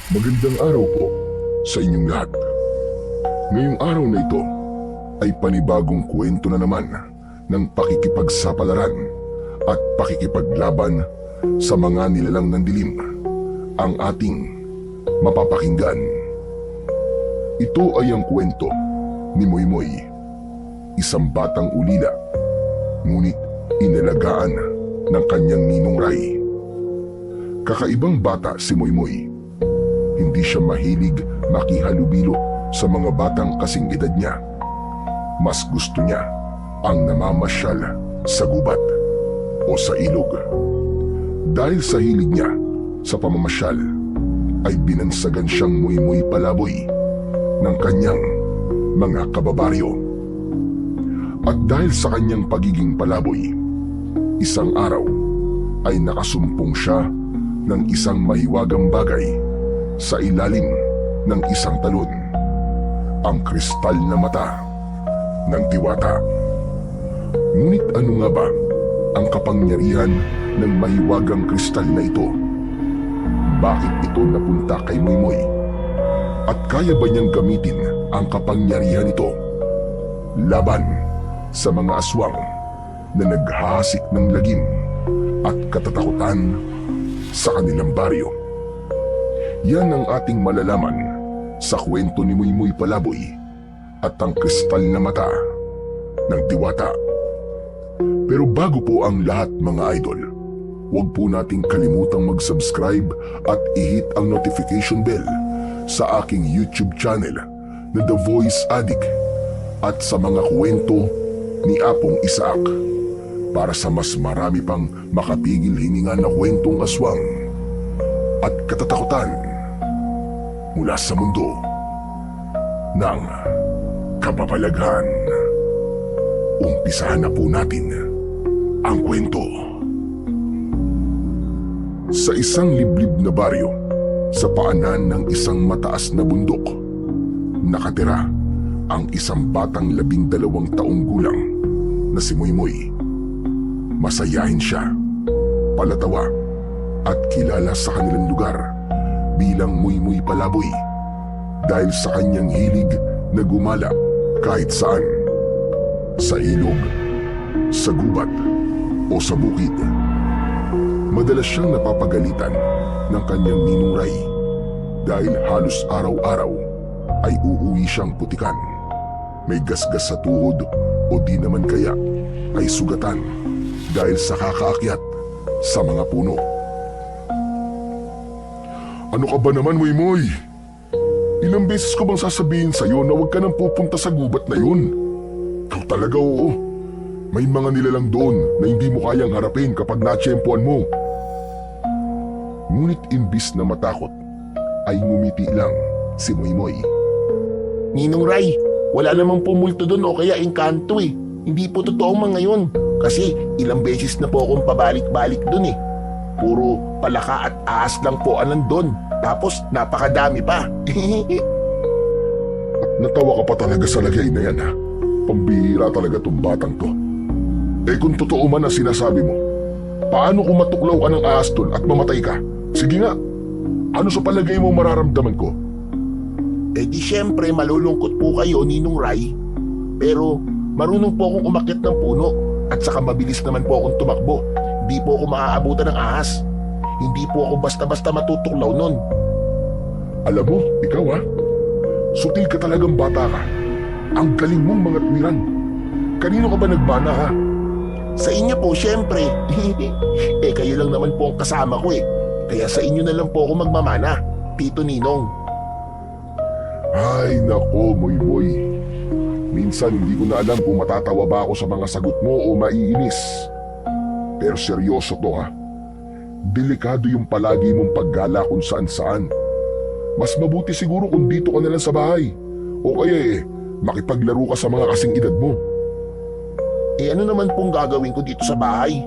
Magandang araw po sa inyong lahat. Ngayong araw na ito ay panibagong kwento na naman ng pakikipagsapalaran at pakikipaglaban sa mga nilalang ng dilim ang ating mapapakinggan. Ito ay ang kwento ni Moymoy, isang batang ulila, ngunit inalagaan ng kanyang ninong Ray. Kakaibang bata si Moymoy. Hindi siya mahilig makihalubilo sa mga batang kasing edad niya. Mas gusto niya ang namamasyal sa gubat o sa ilog. Dahil sa hilig niya sa pamamasyal, ay binansagan siyang Moymoy Palaboy ng kanyang mga kababaryo. At dahil sa kanyang pagiging palaboy, isang araw ay nakasumpong siya ng isang mahiwagang bagay sa ilalim ng isang talon, ang kristal na mata ng Diwata. Ngunit ano nga ba ang kapangyarihan ng mahiwagang kristal na ito? Bakit ito napunta kay Moymoy? At kaya ba niyang gamitin ang kapangyarihan ito laban sa mga aswang na naghahasik ng lagim at katatakutan sa kanilang baryo? Yan ang ating malalaman sa kwento ni Moymoy Palaboy at ang kristal na mata ng Diwata. Pero bago po ang lahat mga idol, huwag po nating kalimutang mag-subscribe at i-hit ang notification bell sa aking YouTube channel na The Voice Addict at sa mga kwento ni Apong Isaac para sa mas marami pang makapigil hininga na kwentong aswang at katatakutan mula sa mundo ng kababalaghan. Umpisahan na po natin ang kwento. Sa isang liblib na baryo, sa paanan ng isang mataas na bundok, nakatira ang isang batang 12 taong gulang na si Moymoy. Masayahin siya, palatawa at kilala sa kanilang lugar bilang Moymoy Palaboy dahil sa kanyang hilig na gumala kahit saan, sa ilog, sa gubat o sa bukid. Madalas siyang napapagalitan ng kanyang ninong Ray dahil halos araw-araw ay uuwi siyang putikan, may gasgas sa tuhod o di naman kaya ay sugatan dahil sa kakaakyat sa mga puno. Ano ka ba naman, Moymoy? Ilang beses ko bang sasabihin sa'yo na huwag ka nang pupunta sa gubat na yun? Ikaw talaga, oo. May mga nilalang doon na hindi mo kayang harapin kapag natsyempoan mo. Ngunit imbis na matakot, ay ngumiti lang si Moymoy. Ninong Ray, wala namang pumulto doon o kaya engkanto eh. Hindi po totoo mga yun. Kasi ilang beses na po akong pabalik-balik doon eh. Puro palaka at ahas lang po ang nandun. Tapos napakadami pa. At natawa ka pa talaga sa lagay na yan, ha? Pambihira talaga tong batang to. Eh kung totoo man ang sinasabi mo, paano kung matuklaw ka ng ahas doon at mamatay ka? Sige nga, ano sa palagay mo mararamdaman ko? Eh di syempre malulungkot po kayo, Ninong Ray. Pero marunong po akong umakyat ng puno. At saka mabilis naman po akong tumakbo. Hindi po ako maaabutan ng ahas. Hindi po ako basta-basta matutuklaw nun. Alam mo, ikaw ha? Sutil ka talagang bata ka. Ang galing mong mga tuwiran. Kanino ka ba nagmana ha? Sa inyo po syempre. Eh kayo lang naman po ang kasama ko eh. Kaya sa inyo na lang po ako magmamana, Tito Ninong. Ay nako, Moymoy. Minsan hindi ko na alam kung matatawa ba ako sa mga sagot mo o maiinis. Pero seryoso to ha. Delikado yung palagi mong paggala kung saan-saan. Mas mabuti siguro kung dito ka na lang sa bahay. O kaya makipaglaro ka sa mga kasing edad mo. Eh ano naman pong gagawin ko dito sa bahay?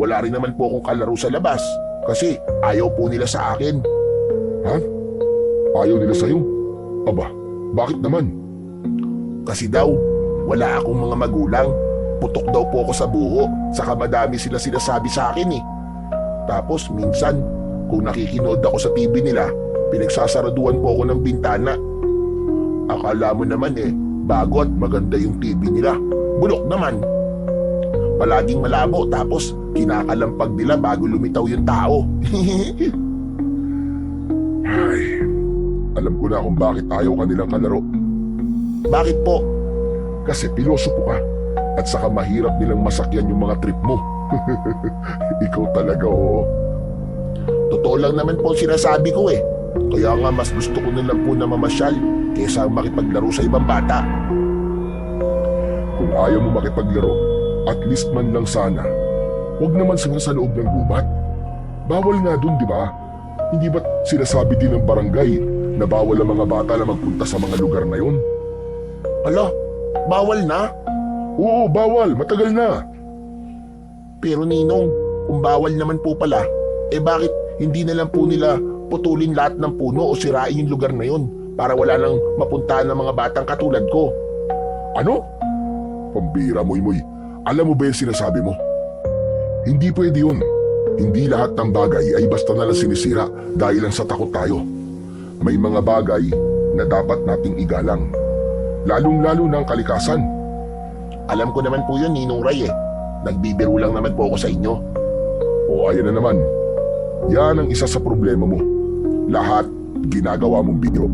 Wala rin naman po akong kalaro sa labas. Kasi ayaw po nila sa akin. Ha? Ayaw nila sa'yo? Aba, bakit naman? Kasi daw, wala akong mga magulang. Putok daw po ako sa buho. Saka madami sila sinasabi sa akin eh. Tapos minsan, kung nakikinood ako sa TV nila, pinagsasaraduan po ako ng bintana. Akala mo naman bago at maganda yung TV nila. Bulok naman. Palaging malabo tapos kinakalampag nila bago lumitaw yung tao. Ay, alam ko na kung bakit ayaw ka nilang kalaro. Bakit po? Kasi pilosopo ka at saka mahirap nilang masakyan yung mga trip mo. Ikaw talaga, oo. Totoo lang naman po ang sinasabi ko Kaya nga mas gusto ko na lang po na mamasyal kaysa makipaglaro sa ibang bata. Kung ayaw mo makipaglaro, at least man lang sana, huwag naman sana sa loob ng gubat. Bawal nga dun, di ba? Hindi ba't sinasabi din ng barangay na bawal ang mga bata na magpunta sa mga lugar na yun? Ala, bawal na? Oo, bawal. Matagal na. Pero Ninong, kung bawal naman po pala, bakit hindi na lang po nila putulin lahat ng puno o sirain yung lugar na yun para wala nang mapuntahan ng mga batang katulad ko? Ano? Pambira, Moy. Alam mo ba yung sinasabi mo? Hindi pwede yun. Hindi lahat ng bagay ay basta na lang sinisira dahil lang sa takot tayo. May mga bagay na dapat nating igalang. Lalong-lalo na ang kalikasan. Alam ko naman po yun, Ninong Ray Nagbibiro lang naman po ako sa inyo. O ayan na naman. Yan ang isa sa problema mo. Lahat ginagawa mong biro.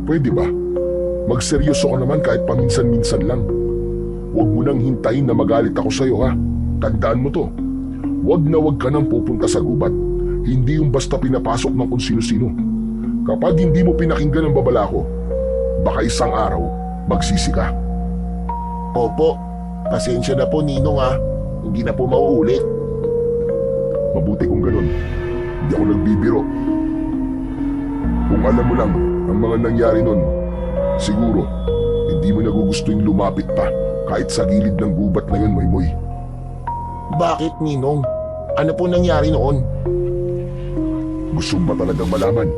Pwede ba? Magseryoso ka naman kahit paminsan-minsan lang. Huwag mo nang hintayin na magalit ako sa'yo, ha? Tandaan mo to. Huwag na huwag ka nang pupunta sa gubat. Hindi yung basta pinapasok ng kung sino-sino. Kapag hindi mo pinakinggan ang babala ko, baka isang araw magsisi ka. Opo, pasensya na po Ninong Hindi na po mauulit. Mabuti kung ganun. Hindi ako nagbibiro. Kung alam mo lang ang mga nangyari nun, siguro hindi mo nagugusto yung lumapit pa kahit sa gilid ng gubat na yun, Moy. Bakit, Ninong? Ano po nangyari noon? Gusto mo ba talagang malaman?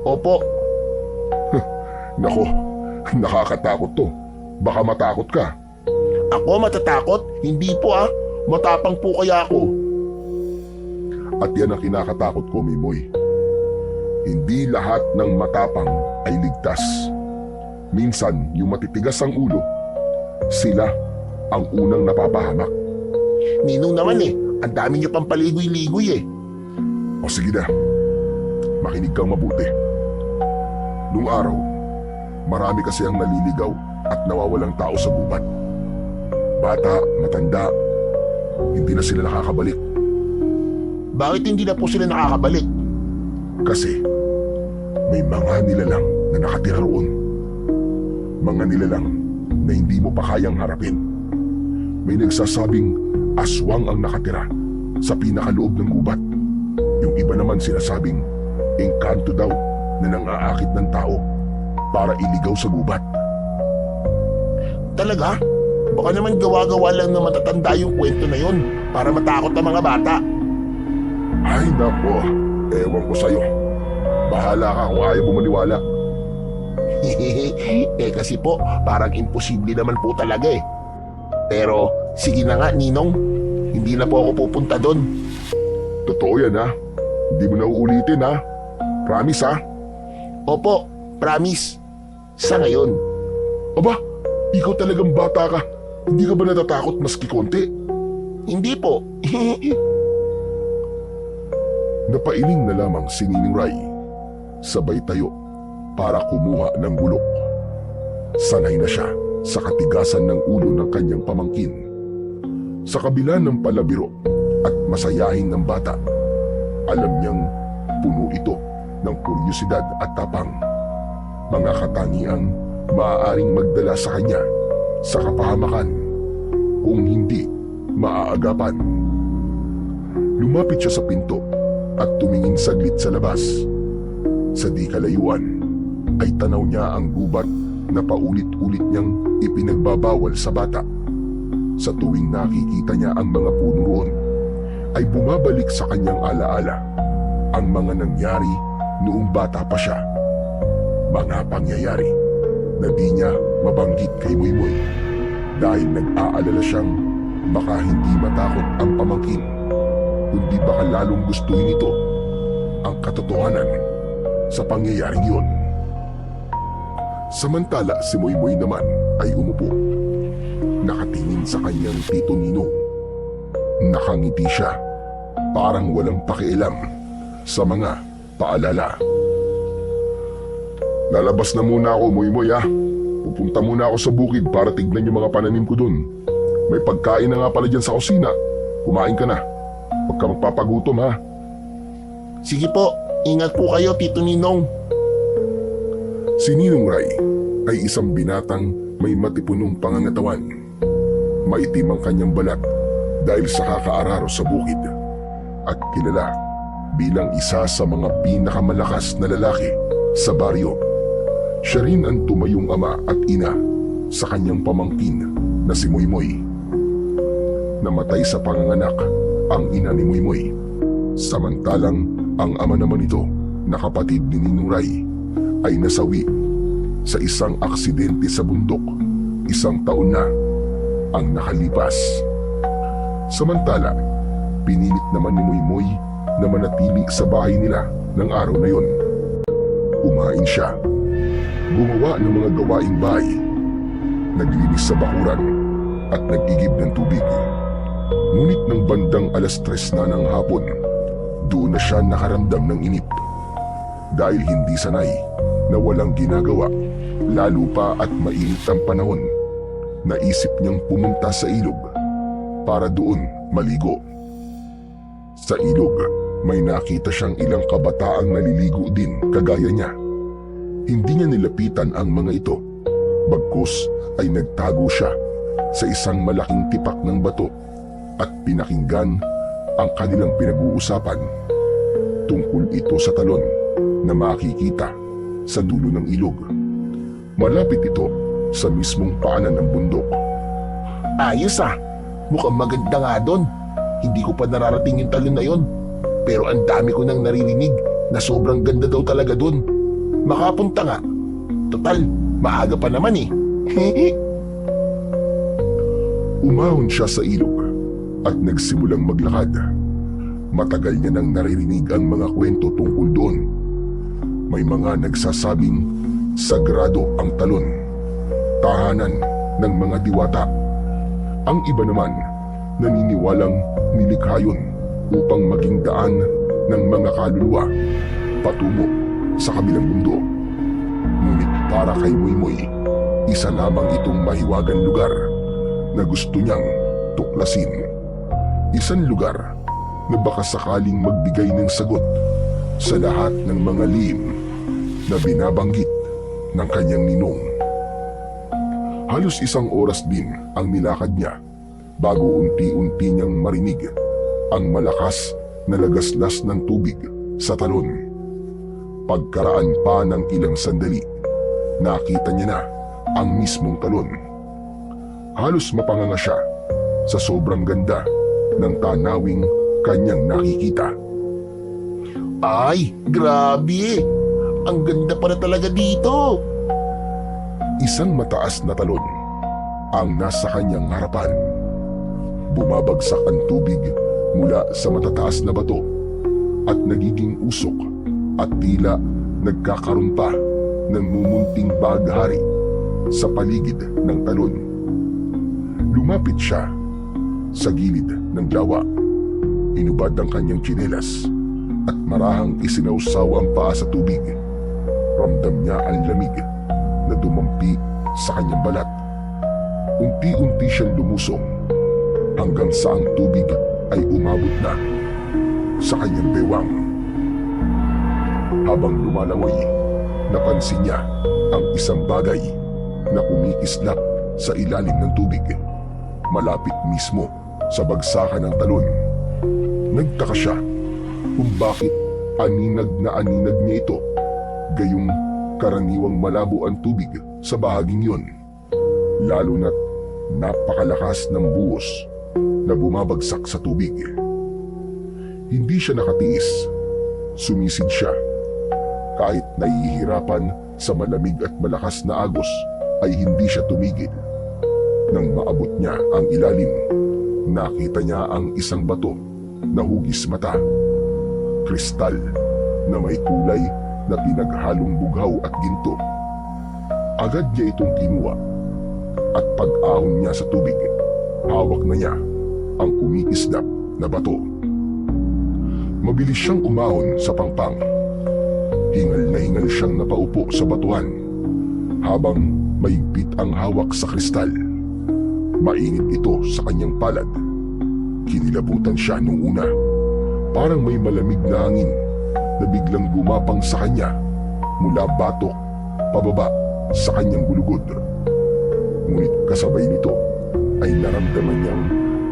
Opo. Nako, nakakatakot to. Baka matakot ka. Ako matatakot? Hindi po Matapang po kaya ako. At yan ang kinakatakot ko, Mimoy. Hindi lahat ng matapang ay ligtas. Minsan, yung matitigas ang ulo, sila ang unang napapahamak. Ninong naman ang dami niyo pang paligoy-ligoy O sige na, makinig kang mabuti. Nung araw, marami kasi ang naliligaw at nawawalang tao sa gubat. Bata, matanda, hindi na sila nakakabalik. Bakit hindi na po sila nakakabalik? Kasi may mga nilalang na nakatira roon. Mga nilalang na hindi mo pa kayang harapin. May nagsasabing aswang ang nakatira sa pinakaloob ng gubat. Yung iba naman sinasabing engkanto daw na nang-aakit ng tao para iligaw sa gubat. Talaga? Baka naman gawa-gawa lang na matatanda yung kwento na yun para matakot ang mga bata. Ay nako, ewan ko sa'yo. Bahala ka kung ayaw mo maniwala. Kasi po, parang imposible naman po talaga Pero sige na nga Ninong, hindi na po ako pupunta doon. Totoo yan ha. Hindi mo na uulitin ha. Promise ha. Opo, promise. Sa ngayon. Aba, ikaw talagang bata ka. Hindi ka ba natatakot maski konti? Hindi po. Napailing na lamang si Nining Ray. Sabay tayo para kumuha ng bulok. Sanay na siya sa katigasan ng ulo ng kanyang pamangkin. Sa kabila ng palabiro at masayahin ng bata, alam niyang puno ito ng kuryosidad at tapang. Mga katangiang maaaring magdala sa kanya sa kapahamakan kung hindi maaagapan. Lumapit siya sa pinto at tumingin saglit sa labas. Sa di kalayuan ay tanaw niya ang gubat na paulit-ulit niyang ipinagbabawal sa bata. Sa tuwing nakikita niya ang mga puno roon, ay bumabalik sa kanyang alaala ang mga nangyari noong bata pa siya. Mga pangyayari na di niya mabanggit kay Moymoy dahil nag-aalala siyang baka hindi matakot ang pamangkin, kundi baka lalong gustuhin ito ang katotohanan sa pangyayaring yun. Samantala si Moymoy naman ay umupo. Nakatingin sa kanyang Tito Ninong. Nakangiti siya, parang walang pakialam sa mga paalala. Lalabas na muna ako, Moymoy ha. Pupunta muna ako sa bukid para tignan yung mga pananim ko dun. May pagkain na nga pala dyan sa kusina. Kumain ka na. Huwag ka magpapagutom ha. Sige po, ingat po kayo, Tito Ninong. Si Ninong Ray ay isang binatang may matipunong pangangatawan. Maitim ang kanyang balat dahil sa kakaararo sa bukid. At kilala bilang isa sa mga pinakamalakas na lalaki sa baryo. Siya rin ang tumayong ama at ina sa kanyang pamangkin na si Moymoy. Namatay sa panganganak ang ina ni Moymoy. Samantalang ang ama naman nito na kapatid ni Ninong Ray ay nasawi sa isang aksidente sa bundok. 1 taon na ang nakalipas. Samantala, pinilit naman ni Moymoy na manatili sa bahay nila ng araw na yon. Kumain siya, gumawa ng mga gawaing bahay, naglinis sa bakuran at nag-igib ng tubig. Ngunit ng bandang 3:00 na ng hapon, doon na siya nakaramdam ng inip. Dahil hindi sanay na walang ginagawa, lalo pa at mainit ang panahon, naisip niyang pumunta sa ilog para doon maligo. Sa ilog, may nakita siyang ilang kabataang naliligo din kagaya niya. Hindi niya nilapitan ang mga ito, bagkus ay nagtago siya sa isang malaking tipak ng bato at pinakinggan ang kanilang pinag-uusapan. Tungkol ito sa talon na makikita sa dulo ng ilog. Malapit ito sa mismong paanan ng bundok. Ayos ah, mukhang maganda nga doon. Hindi ko pa nararating yung talon na yon. Pero ang dami ko nang naririnig na sobrang ganda daw talaga doon. Makapunta nga. Total, maaga pa naman eh. Umahon siya sa ilog at nagsimulang maglakad. Matagal niya nang naririnig ang mga kwento tungkol doon. May mga nagsasabing sagrado ang talon, tahanan ng mga diwata. Ang iba naman naniniwalang nilikha yun upang maging daan ng mga kaluluwa patungo sa kabilang mundo. Ngunit para kay Moymoy, isa lamang itong mahiwagang lugar na gusto niyang tuklasin. Isang lugar na baka sakaling magbigay ng sagot sa lahat ng mga lihim na binabanggit ng kanyang ninong. Halos 1 oras din ang nilakad niya bago unti-unti niyang marinig ang malakas na lagaslas ng tubig sa talon. Pagkaraan pa ng ilang sandali, nakita niya na ang mismong talon. Halos mapanganga siya sa sobrang ganda ng tanawing kanyang nakikita. Ay, grabe! Ang ganda pala talaga dito! Isang mataas na talon ang nasa kanyang harapan. Bumabagsak ang tubig mula sa matataas na bato at nagiging usok at tila nagkakaroon pa ng mumunting baghari sa paligid ng talon. Lumapit siya sa gilid ng lawa. Inubad ang kanyang tsinelas at marahang isinausaw ang paa sa tubig. Ramdam niya ang lamig na dumampi sa kanyang balat. Unti-unti siyang lumusong hanggang sa ang tubig ay umabot na sa kanyang bewang. Habang lumalangoy, napansin niya ang isang bagay na kumikislap sa ilalim ng tubig, malapit mismo sa bagsakan ng talon. Nagtaka siya kung bakit aninag na aninag niya ito, gayong karaniwang malabo ang tubig sa bahaging yon, lalo na't napakalakas ng buhos na bumabagsak sa tubig. Hindi siya nakatiis. Sumisid siya. Kahit nahihirapan sa malamig at malakas na agos, ay hindi siya tumigil. Nang maabot niya ang ilalim, nakita niya ang isang bato na hugis mata. Kristal na may kulay na pinaghalong bughaw at ginto. Agad niya itong kinuha at pag-ahon niya sa tubig, hawak na niya ang kumikislap na bato. Mabilis siyang umahon sa pangpang. Hingal na hingal siyang napaupo sa batuhan habang mahigpit ang hawak sa kristal. Mainit ito sa kanyang palad. Kinilabutan siya nung una. Parang may malamig na hangin na biglang gumapang sa kanya mula batok pababa sa kanyang gulugod. Ngunit kasabay nito ay naramdaman niyang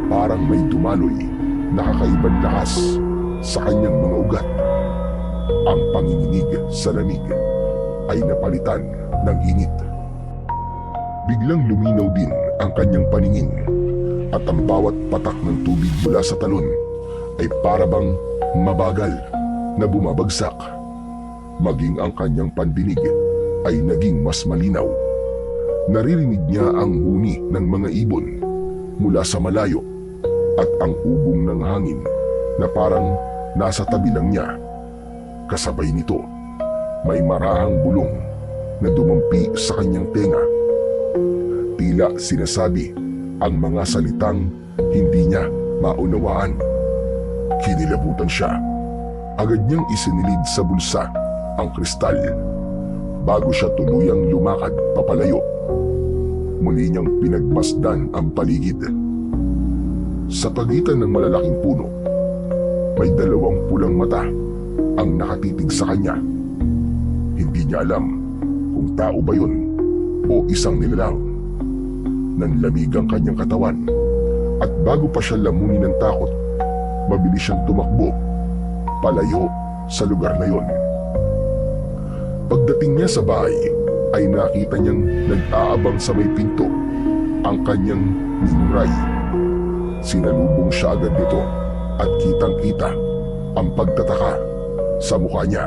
parang may dumaloy na kakaibang lakas sa kanyang mga ugat. Ang panginginig sa lamig ay napalitan ng init. Biglang luminaw din ang kanyang paningin at ang bawat patak ng tubig mula sa talon ay parabang mabagal na bumabagsak. Maging ang kanyang pandinig ay naging mas malinaw. Naririnig niya ang huni ng mga ibon mula sa malayo at ang ubong ng hangin na parang nasa tabi lang niya. Kasabay nito, may marahang bulong na dumampi sa kanyang tenga. Tila sinasabi ang mga salitang hindi niya maunawaan. Kinilabutan siya. Agad niyang isinilid sa bulsa ang kristal bago siya tuluyang lumakad papalayo. Muli niyang pinagmasdan ang paligid. Sa pagitan ng malalaking puno, may dalawang pulang mata ang nakatitig sa kanya. Hindi niya alam kung tao ba yun o isang nilalang. Nanlamig ang kanyang katawan at bago pa siya lamunin ng takot, mabilis siyang tumakbo palayo sa lugar na yon. Pagdating niya sa bahay ay nakita niyang nag-aabang sa may pinto ang kanyang ninuray. Sinalubong siya agad nito at kitang-kita ang pagtataka sa mukha niya.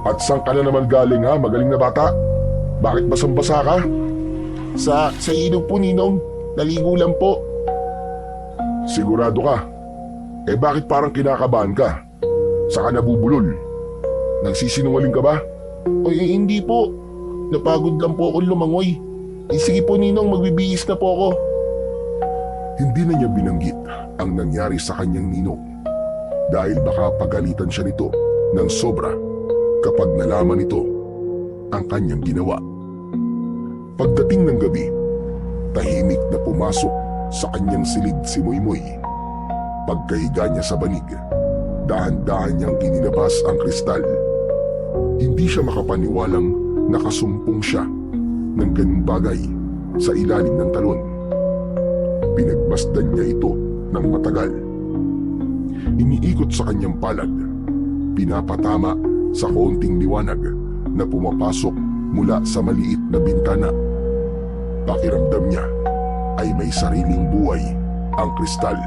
At saan ka na naman galing ha, magaling na bata? Bakit basang-basa ka? Sa ilog po, Ninong. Naligo lang po. Sigurado ka? Bakit parang kinakabahan ka? Saka nabubulol? Nagsisinungaling ka ba? Hindi po. Napagod lang po akong lumangoy. Sige po, Ninong, magbibihis na po ako. Hindi na niya binanggit ang nangyari sa kanyang ninong dahil baka pagalitan siya nito ng sobra kapag nalaman nito ang kanyang ginawa. Pagdating ng gabi, tahimik na pumasok sa kanyang silid si Moymoy. Pagkahiga niya sa banig, dahan-dahan niyang inilabas ang kristal. Hindi siya makapaniwalang nakasumpong siya ng ganung bagay sa ilalim ng talon. Pinagmasdan niya ito ng matagal. Iniikot sa kanyang palad, pinapatama sa kaunting liwanag na pumapasok mula sa maliit na bintana. Pakiramdam niya ay may sariling buhay ang kristal.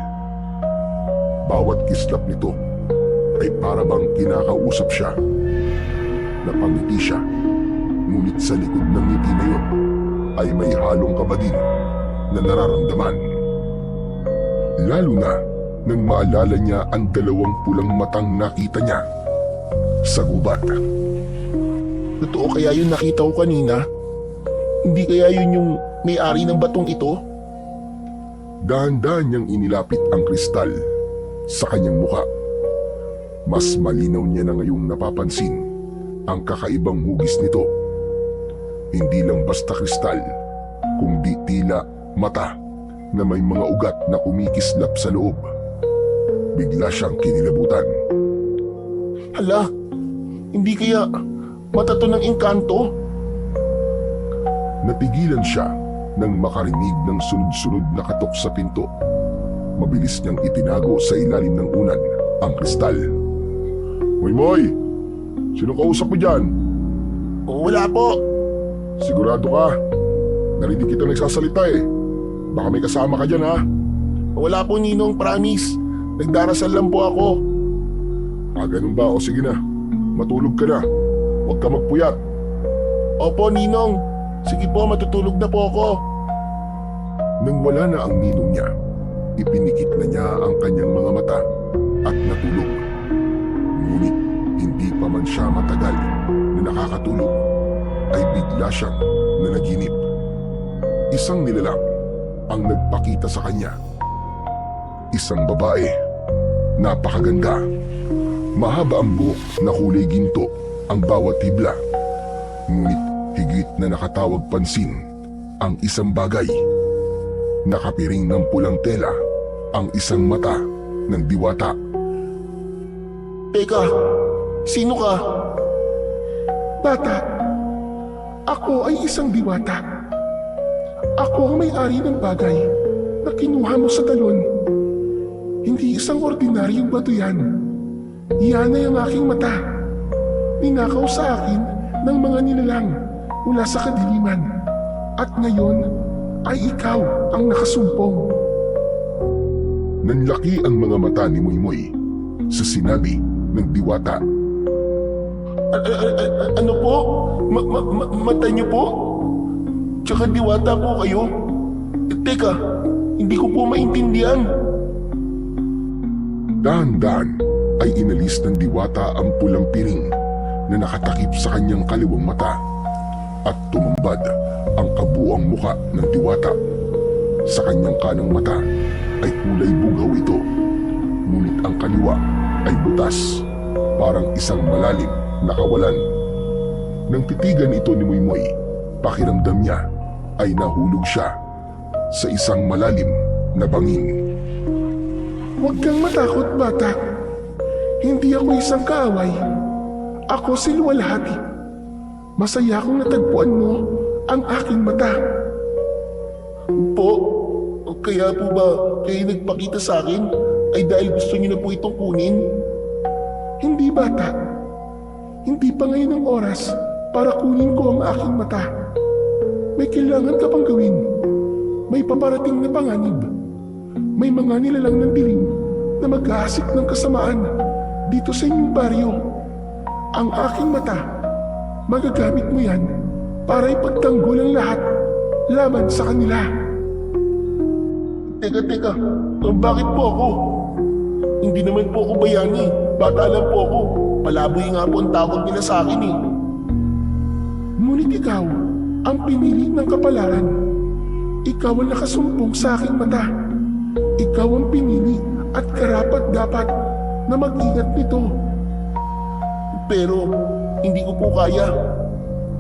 Bawat kislap nito ay parabang kinakausap siya. Napangiti siya, ngunit sa likod ng ngiti na yun ay may halong kaba din na nararamdaman. Lalo na nang maalala niya ang dalawang pulang matang nakita niya sa gubat. Totoo kaya yung nakita ko kanina? Hindi kaya yun yung may-ari ng batong ito? Dahan-dahan niyang inilapit ang kristal sa kanyang mukha. Mas malinaw niya na ngayong napapansin ang kakaibang hugis nito. Hindi lang basta kristal, kundi tila mata na may mga ugat na kumikislap sa loob. Bigla siyang kinilabutan. Hala, hindi kaya mata to ng engkanto? Napigilan siya nang makarinig ng sunod-sunod na katok sa pinto. Mabilis niyang itinago sa ilalim ng unan ang kristal. Moy! Sino kausap mo dyan? Wala po. Sigurado ka? Narinig kita nagsasalita eh. Baka may kasama ka dyan ha? Wala po, Ninong, promise. Nagdarasal lang po ako. Ganun ba? O sige na. Matulog ka na. Huwag ka magpuyat. Opo, Ninong. Sige po, matutulog na po ako. Nang wala na ang ninong niya, ipinikit na niya ang kanyang mga mata at natulog. Ngunit hindi pa man siya matagal na nakakatulog, ay bigla siyang nanaginip. Isang nilalang ang nagpakita sa kanya. Isang babae, napakaganda. Mahaba ang buhok na kulay ginto ang bawat hibla. Ngunit higit na nakatawag pansin ang isang bagay. Nakapiring ng pulang tela ang isang mata ng diwata. Teka, sino ka? Bata, ako ay isang diwata. Ako ang may-ari ng bagay na kinuha mo sa talon. Hindi isang ordinaryong bato yan. Yan ay ang aking mata. Ninakaw sa akin ng mga nilalang mula sa kadiliman. At ngayon ay ikaw ang nakasumpong. Nanlaki ang mga mata ni Moymoy sa sinabi ng diwata. Ano po? Mata niyo po? Tsaka diwata po kayo? Teka, hindi ko po maintindihan. Dahan-dahan ay inalis ng diwata ang pulang piring na nakatakip sa kanyang kaliwang mata at tumambad ang kabuang muka ng diwata. Sa kanyang kanang mata ay kulay bugaw ito, ngunit ang kaliwa ay butas, parang isang malalim na kawalan. Nang titigan ito ni Moymoy, pakiramdam niya ay nahulog siya sa isang malalim na bangin. Huwag kang matakot, bata. Hindi ako isang kaaway. Ako si Luwalhati. Masaya akong natagpuan mo ang aking mata. Po, kaya po ba kayo nagpakita sa akin ay dahil gusto niyo na po itong kunin? Hindi, bata. Hindi pa ngayon ang oras para kunin ko ang aking mata. May kailangan ka pang gawin. May paparating na panganib. May mga nilalang ng dilim na mag-aasik ng kasamaan dito sa inyong baryo. Ang aking mata, magagamit mo yan para ipagtanggol ang lahat laban sa kanila. Teka, bakit po ako? Hindi naman po ako bayani. Bata lang po ako. Palaboy nga po ang tawag nila sa akin eh. Ngunit ikaw ang pinili ng kapalaran. Ikaw ang nakasumpong sa aking mata. Ikaw ang pinili at karapat-dapat na mag-ingat nito. Pero hindi ko po kaya.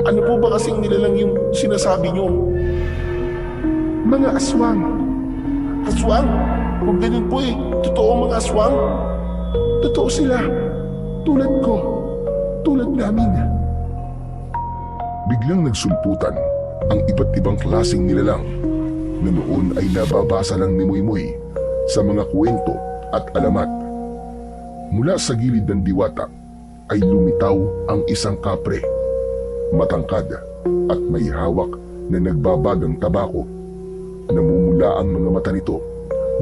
Ano po ba kasing nilalang yung sinasabi niyo? Mga aswang. Aswang? Kung ganun po eh. Totoo mga aswang? Totoo sila. Tulad ko. Tulad namin. Biglang nagsumputan ang iba't ibang klaseng nilalang na noon ay nababasa lang ni Moymoy sa mga kwento at alamat. Mula sa gilid ng diwata ay lumitaw ang isang kapre, matangkad at may hawak na nagbabagang tabako. Namumula ang mga mata nito,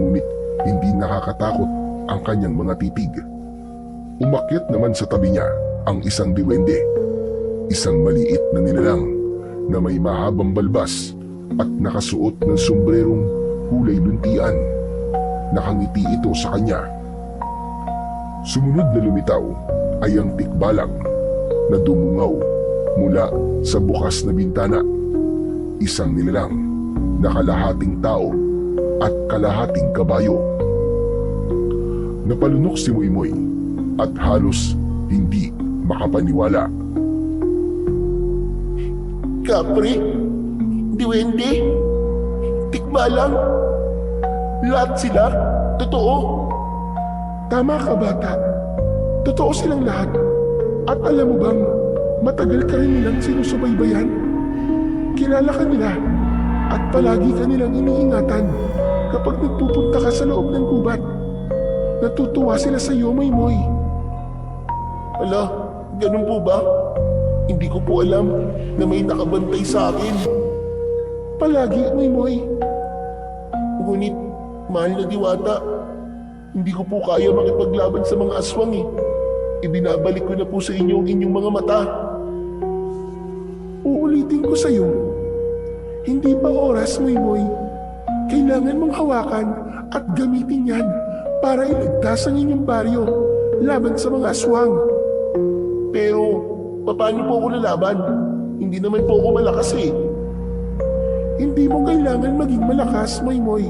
ngunit hindi nakakatakot ang kanyang mga titig. Umakyat naman sa tabi niya ang isang diwende, isang maliit na nilalang na may mahabang balbas at nakasuot ng sombrerong kulay luntian. Nakangiti ito sa kanya. Sumunod na lumitaw ay ang tikbalang na dumungaw mula sa bukas na bintana. Isang nilalang na kalahating tao at kalahating kabayo. Napalunok si Moymoy at halos hindi makapaniwala. Kapre? Diwende? Tikbalang? Lahat sila? Totoo? Tama ka, bata. Totoo silang lahat. At alam mo bang matagal ka rin nilang sinusubaybayan? Kilala ka nila at palagi ka nilang iniingatan kapag nagpupunta ka sa loob ng gubat. Natutuwa sila sa iyo, Moymoy. Ala, ganun po ba? Hindi ko po alam na may nakabantay sa akin. Palagi, Moymoy. Ngunit, mahal na diwata, hindi ko po kaya makipaglaban sa mga aswang eh. Ibinabalik ko na po sa inyo ang inyong mga mata. Uulitin ko sa iyo. Hindi pa oras, Moymoy. Kailangan mong hawakan at gamitin yan para iligtas ang inyong baryo laban sa mga aswang. Pero, paano po ako lalaban? Hindi naman po ako malakas eh. Hindi mo kailangan maging malakas, Moymoy.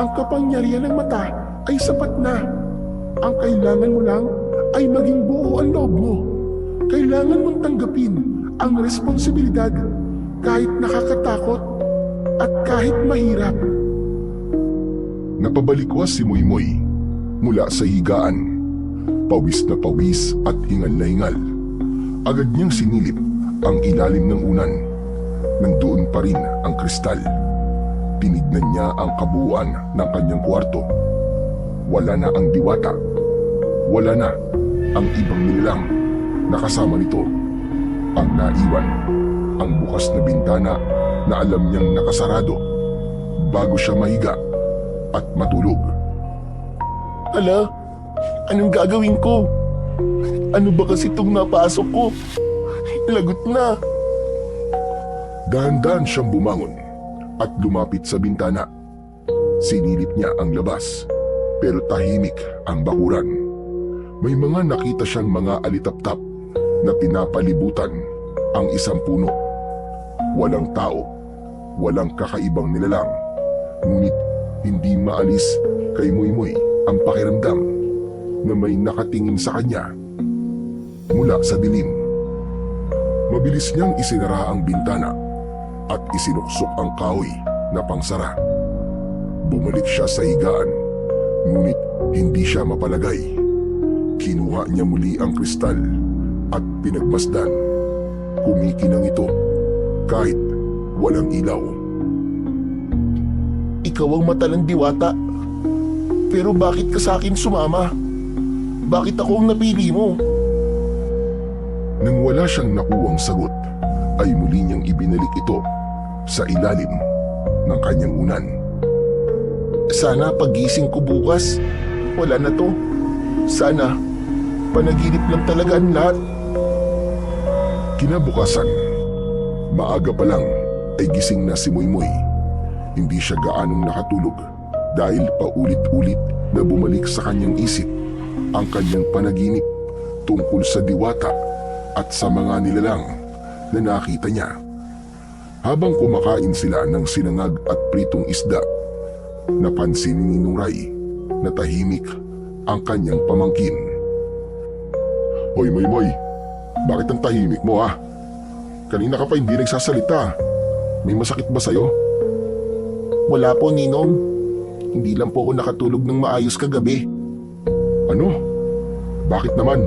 Ang kapangyarihan ng mata ay sapat na. Ang kailangan mo lang ay maging buo ang loob mo. Kailangan mong tanggapin ang responsibilidad kahit nakakatakot at kahit mahirap. Napabalikwas si Moymoy mula sa higaan. Pawis na pawis at hingal na hingal. Agad niyang sinilip ang ilalim ng unan. Nandoon pa rin ang kristal. Tinignan niya ang kabuuan ng kanyang kwarto. Wala na ang diwata. Wala na ang ibang nilalang na kasama nito. Ang naiwan, ang bukas na bintana na alam niyang nakasarado bago siya mahiga at matulog. Ala, anong gagawin ko? Ano ba kasi itong napasok ko? Lagot na. Dahan-dahan siyang bumangon at lumapit sa bintana. Sinilip niya ang labas, pero tahimik ang bakuran. May mga nakita siyang mga alitaptap na pinapalibutan ang isang puno. Walang tao, walang kakaibang nilalang. Ngunit hindi maalis kay Moymoy ang pakiramdam na may nakatingin sa kanya mula sa dilim. Mabilis niyang isinara ang bintana at isinuksok ang kahoy na pangsara. Bumalik siya sa higaan, ngunit hindi siya mapalagay. Kinuha niya muli ang kristal at pinagmasdan. Kumikinang ito kahit walang ilaw. Ikaw ang mata ng diwata. Pero bakit ka sa akin sumama? Bakit ako ang napili mo? Nang wala siyang nakuwang sagot, ay muli niyang ibinalik ito sa ilalim ng kanyang unan. Sana pagising ko bukas, wala na to. Sana, panaginip lang talaga ang lahat. Kinabukasan, maaga pa lang ay gising na si Moymoy. Hindi siya gaanong nakatulog dahil paulit-ulit na bumalik sa kanyang isip ang kanyang panaginip tungkol sa diwata at sa mga nilalang na nakita niya. Habang kumakain sila ng sinangag at pritong isda, napansin ni Ninong Ray na tahimik ang kanyang pamangkin. Hoy Moymoy, bakit ang tahimik mo ha? Kanina ka pa hindi nagsasalita. May masakit ba sa'yo? Wala po, Ninong. Hindi lang po ako nakatulog ng maayos kagabi. Ano? Bakit naman?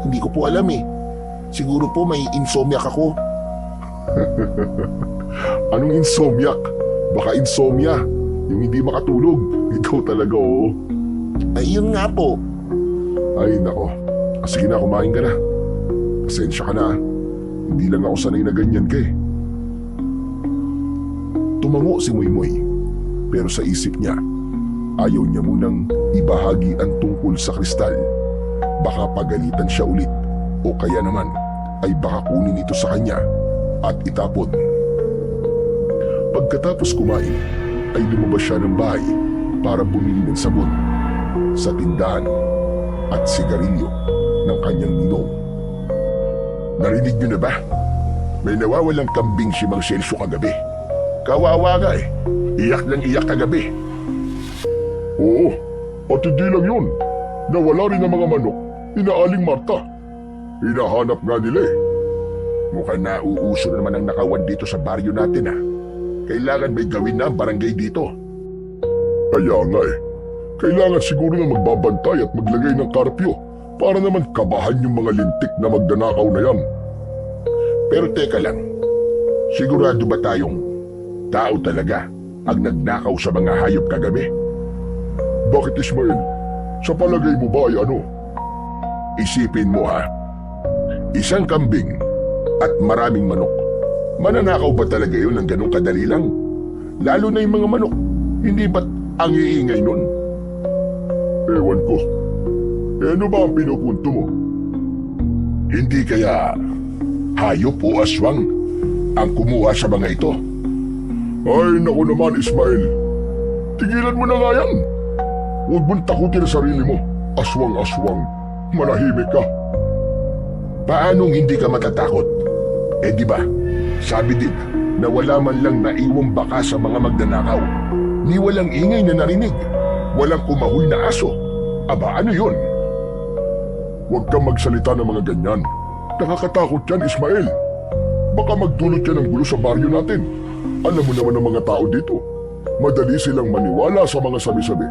Hindi ko po alam eh. Siguro po may insomniac ako. Anong insomniac? Baka insomnia, yung hindi makatulog. Ikaw talaga oo. Ay, yun nga po. Ay nako, sige na kumain ka na. Pasensya ka na. Hindi lang ako sanay na ganyan ka eh. Tumango si Moymoy, pero sa isip niya, ayaw niya munang ibahagi ang tungkol sa kristal. Baka pagalitan siya ulit o kaya naman ay baka kunin ito sa kanya at itapon. Pagkatapos kumain ay lumabas siya ng bahay para bumili ng sabon, sa tindahan at sigarilyo ng kanyang ninong. Narinig niyo na ba? May nawawalang kambing si Mang Celso kagabi. Kawawa nga eh. Iyak lang iyak kagabi. Oo, at hindi lang yun. Nawala rin ang mga manok ni na Aling Marta. Hinahanap nga nila eh. Mukhang nauuso na naman ang nakawan dito sa baryo natin ah. Kailangan may gawin na ang barangay dito. Kaya nga eh. Kailangan siguro na magbabantay at maglagay ng karpyo para naman kabahan yung mga lintik na magdanakaw na yan. Pero teka lang, sigurado ba tayong tao talaga ang nagnakaw sa mga hayop kagabi? Bakit Ismael? Sa palagay mo ba ay ano? Isipin mo ha, isang kambing at maraming manok. Mananakaw ba talaga yun ng ganong kadali lang? Lalo na yung mga manok, hindi ba't ang iingay nun? Ewan ko. Ano ba ang pinupunto mo? Hindi kaya hayop o aswang ang kumuha sa mga ito? Ay naku naman Ismael, tigilan mo na nga yan. Huwag mong takutin ang sarili mo, aswang-aswang. Manahimik ka. Paanong hindi ka matatakot? Eh di ba, sabi din na wala man lang naiwang baka sa mga magnanakaw, ni walang ingay na narinig, walang kumahol na aso. Aba, ano yun? Huwag kang magsalita ng mga ganyan. Nakakatakot yan, Ismael. Baka magdulot yan ng gulo sa baryo natin. Alam mo naman ang mga tao dito. Madali silang maniwala sa mga sabi-sabi.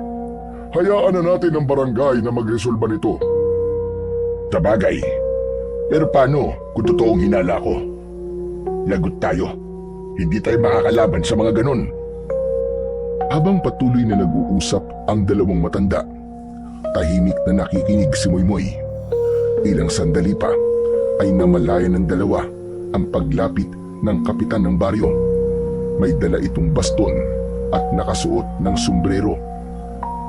Hayaan na natin ang barangay na magresolba nito. Sabagay. Pero paano kung totoong hinala ko? Lagot tayo. Hindi tayo makakalaban sa mga ganon. Habang patuloy na nag-uusap ang dalawang matanda, tahimik na nakikinig si Moymoy. Ilang sandali pa ay namalayan ng dalawa ang paglapit ng kapitan ng baryo. May dala itong baston at nakasuot ng sombrero.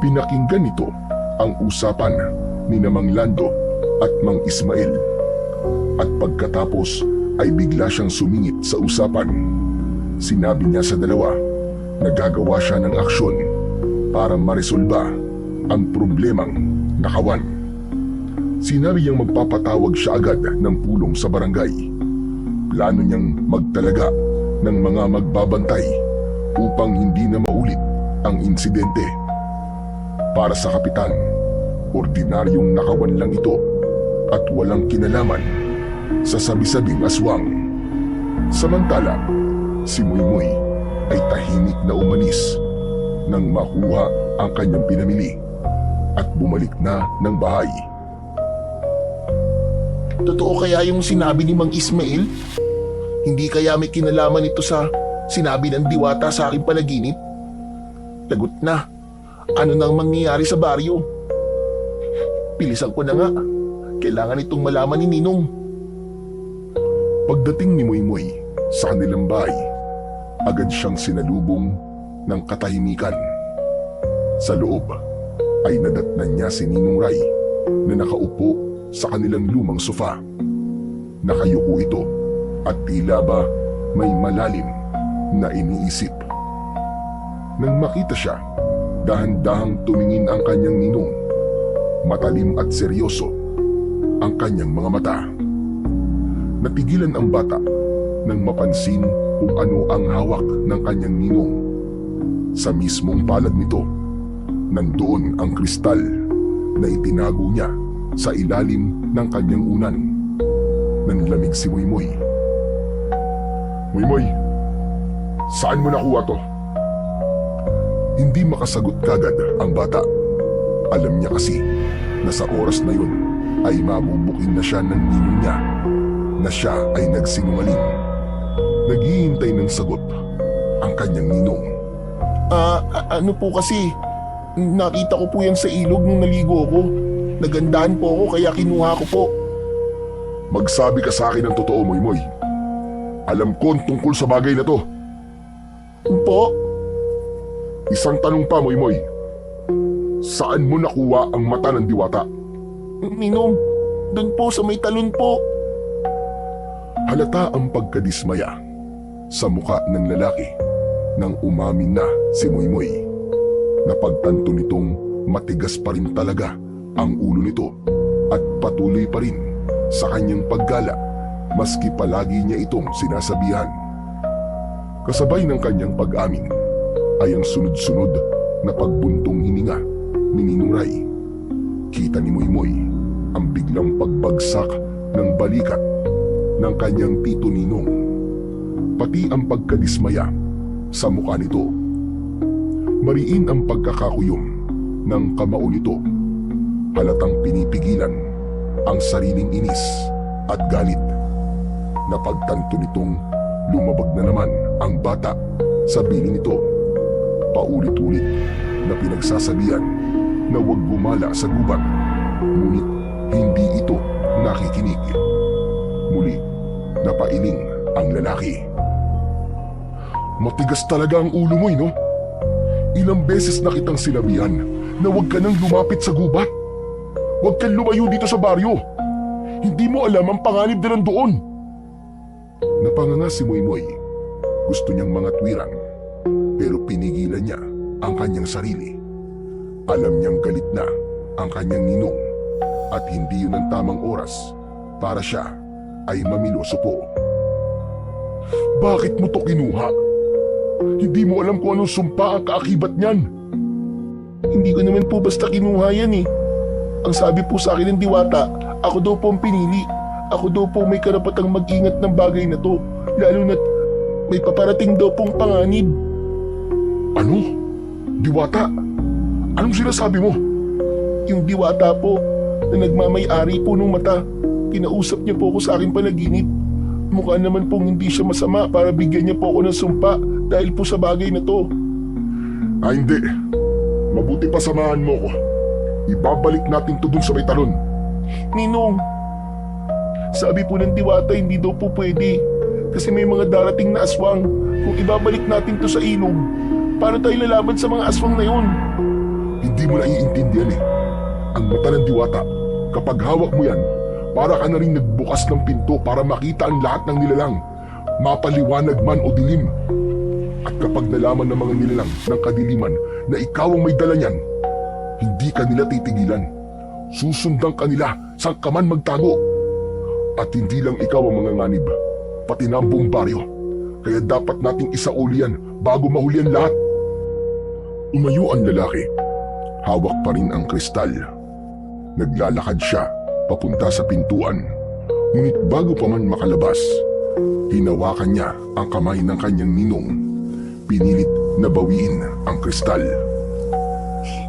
Pinakinggan nito ang usapan ni Mang Lando at Mang Ismael. At pagkatapos ay bigla siyang sumingit sa usapan. Sinabi niya sa dalawa na gagawa siya ng aksyon para maresolba ang problemang nakawan. Sinabi niyang magpapatawag siya agad ng pulong sa barangay. Plano niyang magtalaga ng mga magbabantay upang hindi na maulit ang insidente. Para sa kapitan, ordinaryong nakawan lang ito at walang kinalaman sa sabi-sabing aswang. Samantala, si Moymoy ay tahimik na umalis nang makuha ang kanyang pinamili at bumalik na ng bahay. Totoo kaya yung sinabi ni Mang Ismael? Hindi kaya may kinalaman ito sa sinabi ng diwata sa aking panaginip? Lagot na. Ano nang mangyayari sa baryo? Pilisan ko na nga. Kailangan itong malaman ni Ninong. Pagdating ni Moymoy sa kanilang bahay, agad siyang sinalubong ng katahimikan. Sa loob ay nadatnan niya si Ninong Ray na nakaupo sa kanilang lumang sofa. Nakayuko ito at tila ba may malalim na iniisip. Nang makita siya, dahan-dahang tumingin ang kanyang ninong. Matalim at seryoso ang kanyang mga mata. Napigilan ang bata nang mapansin kung ano ang hawak ng kanyang ninong. Sa mismong palad nito, nandoon ang kristal na itinago niya sa ilalim ng kanyang unan. Nanlamig si Moymoy. Moymoy, saan mo nakuha to? Hindi makasagot kagad ang bata. Alam niya kasi na sa oras na yun ay mabubuking na siya ng ninong niya na siya ay nagsinungaling. Naghihintay ng sagot ang kanyang ninong. Ano po kasi, nakita ko po yan sa ilog nung naligo ko. Nagandahan po ako kaya kinuha ko po. Magsabi ka sa akin ng totoo, Moymoy. Alam ko ang tungkol sa bagay na to. Po? Isang tanong pa, Moymoy. Saan mo nakuha ang mata ng diwata? Ninong, doon po sa may talon po. Halata ang pagkadismaya sa muka ng lalaki nang umamin na si Moymoy. Napagtanto nitong matigas pa rin talaga ang ulo nito at patuloy pa rin sa kanyang paggala maski palagi niya itong sinasabihan. Kasabay ng kanyang pag-amin ay ang sunod-sunod na pagbuntong hininga ni Ninong Ray. Kita ni Moymoy ang biglang pagbagsak ng balikat ng kanyang tito Ninong, pati ang pagkadismaya sa mukha nito. Mariin ang pagkakakuyom ng kamao nito. Halatang pinipigilan ang sariling inis at galit. Napagtanto nitong lumabag na naman ang bata sa bili nito. Paulit-ulit na pinagsasabihan na huwag gumala sa gubat, ngunit hindi ito nakikinig. Muli, napailing ang lalaki. Matigas talaga ang ulo mo, no? Ilang beses na kitang sinabihan na huwag ka nang lumapit sa gubat. Huwag kang lumayo dito sa baryo. Hindi mo alam ang panganib na nandoon. Napanganga si Moymoy. Gusto niyang mga tuwiran, pero pinigilan niya ang kanyang sarili. Alam niyang galit na ang kanyang ninong at hindi yun ang tamang oras para siya ay mamiloso po. Bakit mo to kinuha? Hindi mo alam kung anong sumpa ang kaakibat niyan. Hindi ko naman po basta kinuha yan eh. Ang sabi po sa akin ng diwata, ako daw po ang pinili. Ako daw po may karapatang mag-ingat ng bagay na to. Lalo na't may paparating daw pong panganib. Ano? Diwata? Anong sinasabi mo? Yung diwata po na nagmamay-ari po ng mata. Kinausap niya po ako sa aking panaginip. Mukha naman pong hindi siya masama para bigyan niya po ako ng sumpa dahil po sa bagay na to. Hindi. Mabuti pa samahan mo ko. Ibabalik natin to dun sa may talon. Ninong, sabi po ng diwata hindi daw po pwede kasi may mga darating na aswang. Kung ibabalik natin to sa ilog, paano tayo lalaban sa mga aswang na yun? Hindi mo naiintindihan eh. Ang mata ng diwata, kapag hawak mo yan, para ka na rin nagbukas ng pinto para makita ang lahat ng nilalang, mapaliwanag man o dilim. At kapag nalaman ng mga nilalang ng kadiliman na ikaw ang may dala niyan, hindi ka nila titigilan. Susundan ka nila saan ka man magtago. At hindi lang ikaw ang mga nganib, pati na ang buong baryo. Kaya dapat nating isauli yan bago mahuli ang lahat. Umayo ang lalaki. Hawak pa rin ang kristal. Naglalakad siya papunta sa pintuan. Ngunit bago pa man makalabas, hinawakan niya ang kamay ng kanyang ninong. Pinilit na bawiin ang kristal.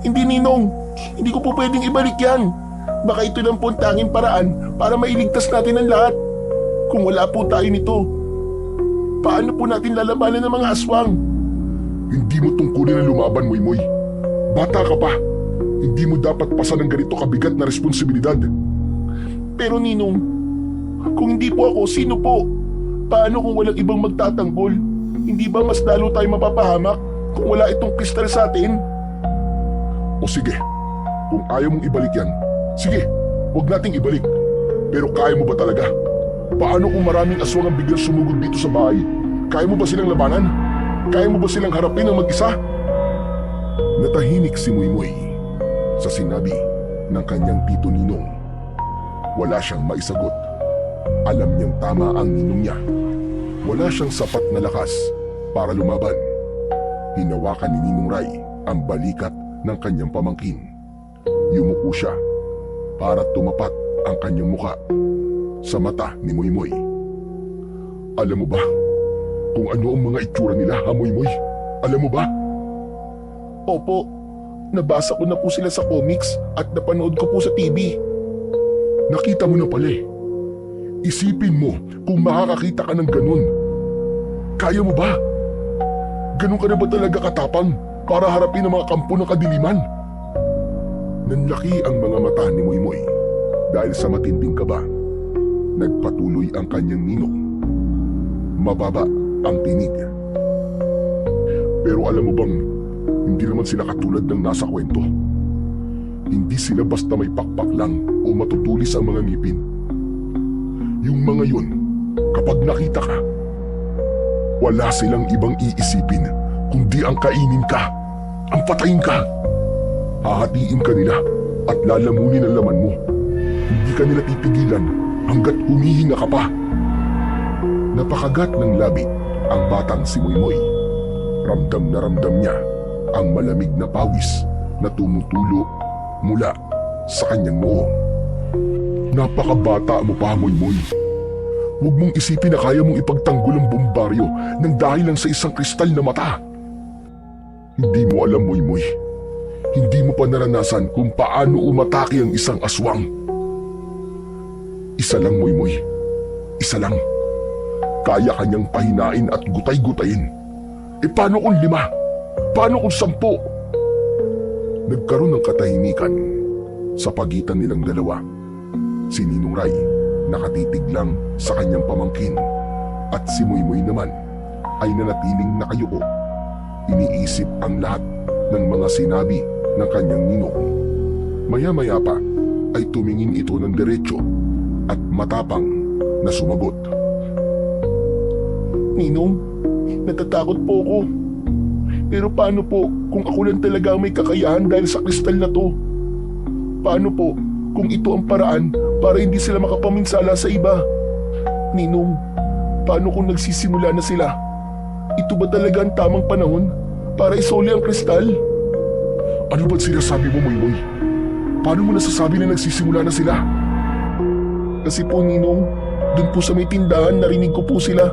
Hindi Ninong, hindi ko po pwedeng ibalik yan. Baka ito lang po ang tanging paraan para mailigtas natin ang lahat. Kung wala po tayo nito, paano po natin lalabanan ng mga aswang? Hindi mo tungkulin na lumaban, Moymoy. Bata ka pa. Hindi mo dapat pasan ng ganito kabigat na responsibilidad. Pero Ninong, kung hindi po ako, sino po? Paano kung walang ibang magtatanggol? Hindi ba mas lalo tayo mapapahamak kung wala itong kristal sa atin? O sige, kung ayaw mong ibalik yan, sige, huwag nating ibalik. Pero kaya mo ba talaga? Paano kung maraming aswang ang biglang sumugod dito sa bahay? Kaya mo ba silang labanan? Kaya mo ba silang harapin ng mag-isa? Natahimik si Moymoy sa sinabi ng kanyang tito Ninong. Wala siyang maisagot. Alam niyang tama ang ninong niya. Wala siyang sapat na lakas para lumaban. Hinawakan ni Ninong Ray ang balikat ng kanyang pamangkin. Yumuko siya para tumapat ang kanyang muka sa mata ni Moymoy. Alam mo ba kung ano ang mga itsura nila, ha Moymoy? Alam mo ba? Opo, nabasa ko na po sila sa comics at napanood ko po sa TV. Nakita mo na pala eh. Isipin mo kung makakakita ka ng ganun. Kaya mo ba? Ganun ka na ba talaga katapang para harapin ang mga kampo ng kadiliman? Nanlaki ang mga mata ni Moymoy dahil sa matinding kaba. Nagpatuloy ang kanyang ninong. Mababa ang tinig. Pero alam mo bang hindi naman sila katulad ng nasa kwento? Hindi sila basta may pakpak lang o matutulis ang mga ngipin. Yung mga yun, kapag nakita ka, wala silang ibang iisipin kundi ang kainin ka, ang patayin ka. Hahatiin ka nila at lalamunin ang laman mo. Hindi ka nila titigilan hanggat humihinga ka pa. Napakagat ng labi ang batang si Moymoy. Ramdam na ramdam niya ang malamig na pawis na tumutulo mula sa kanyang noo. Napakabata mo pa, Moymoy. Huwag mong isipin na kaya mong ipagtanggol ang buong baryo nang dahil lang sa isang kristal na mata. Hindi mo alam, Moymoy. Hindi mo pa naranasan kung paano umatake ang isang aswang. Isa lang, Moymoy. Isa lang. Kaya kanyang pahinain at gutay-gutayin. E paano kung 5? Paano kung 10? Nagkaroon ng katahimikan sa pagitan nilang dalawa. Si Ninong Ray nakatitig lang sa kanyang pamangkin at si Moymoy naman ay nanatiling nakayuko. Iniisip ang lahat ng mga sinabi ng kanyang ninong. Maya-maya pa ay tumingin ito ng diretsyo at matapang na sumagot. Ninong, natatakot po ako. Pero paano po kung ako lang talaga ang may kakayahan dahil sa kristal na to? Paano po kung ito ang paraan para hindi sila makapaminsala sa iba. Ninong, paano kung nagsisimula na sila? Ito ba talaga ang tamang panahon para isoli ang kristal? Ano ba't sinasabi mo, Moymoy? Paano mo nasasabi na nagsisimula na sila? Kasi po, Ninong, dun po sa may tindahan narinig ko po sila.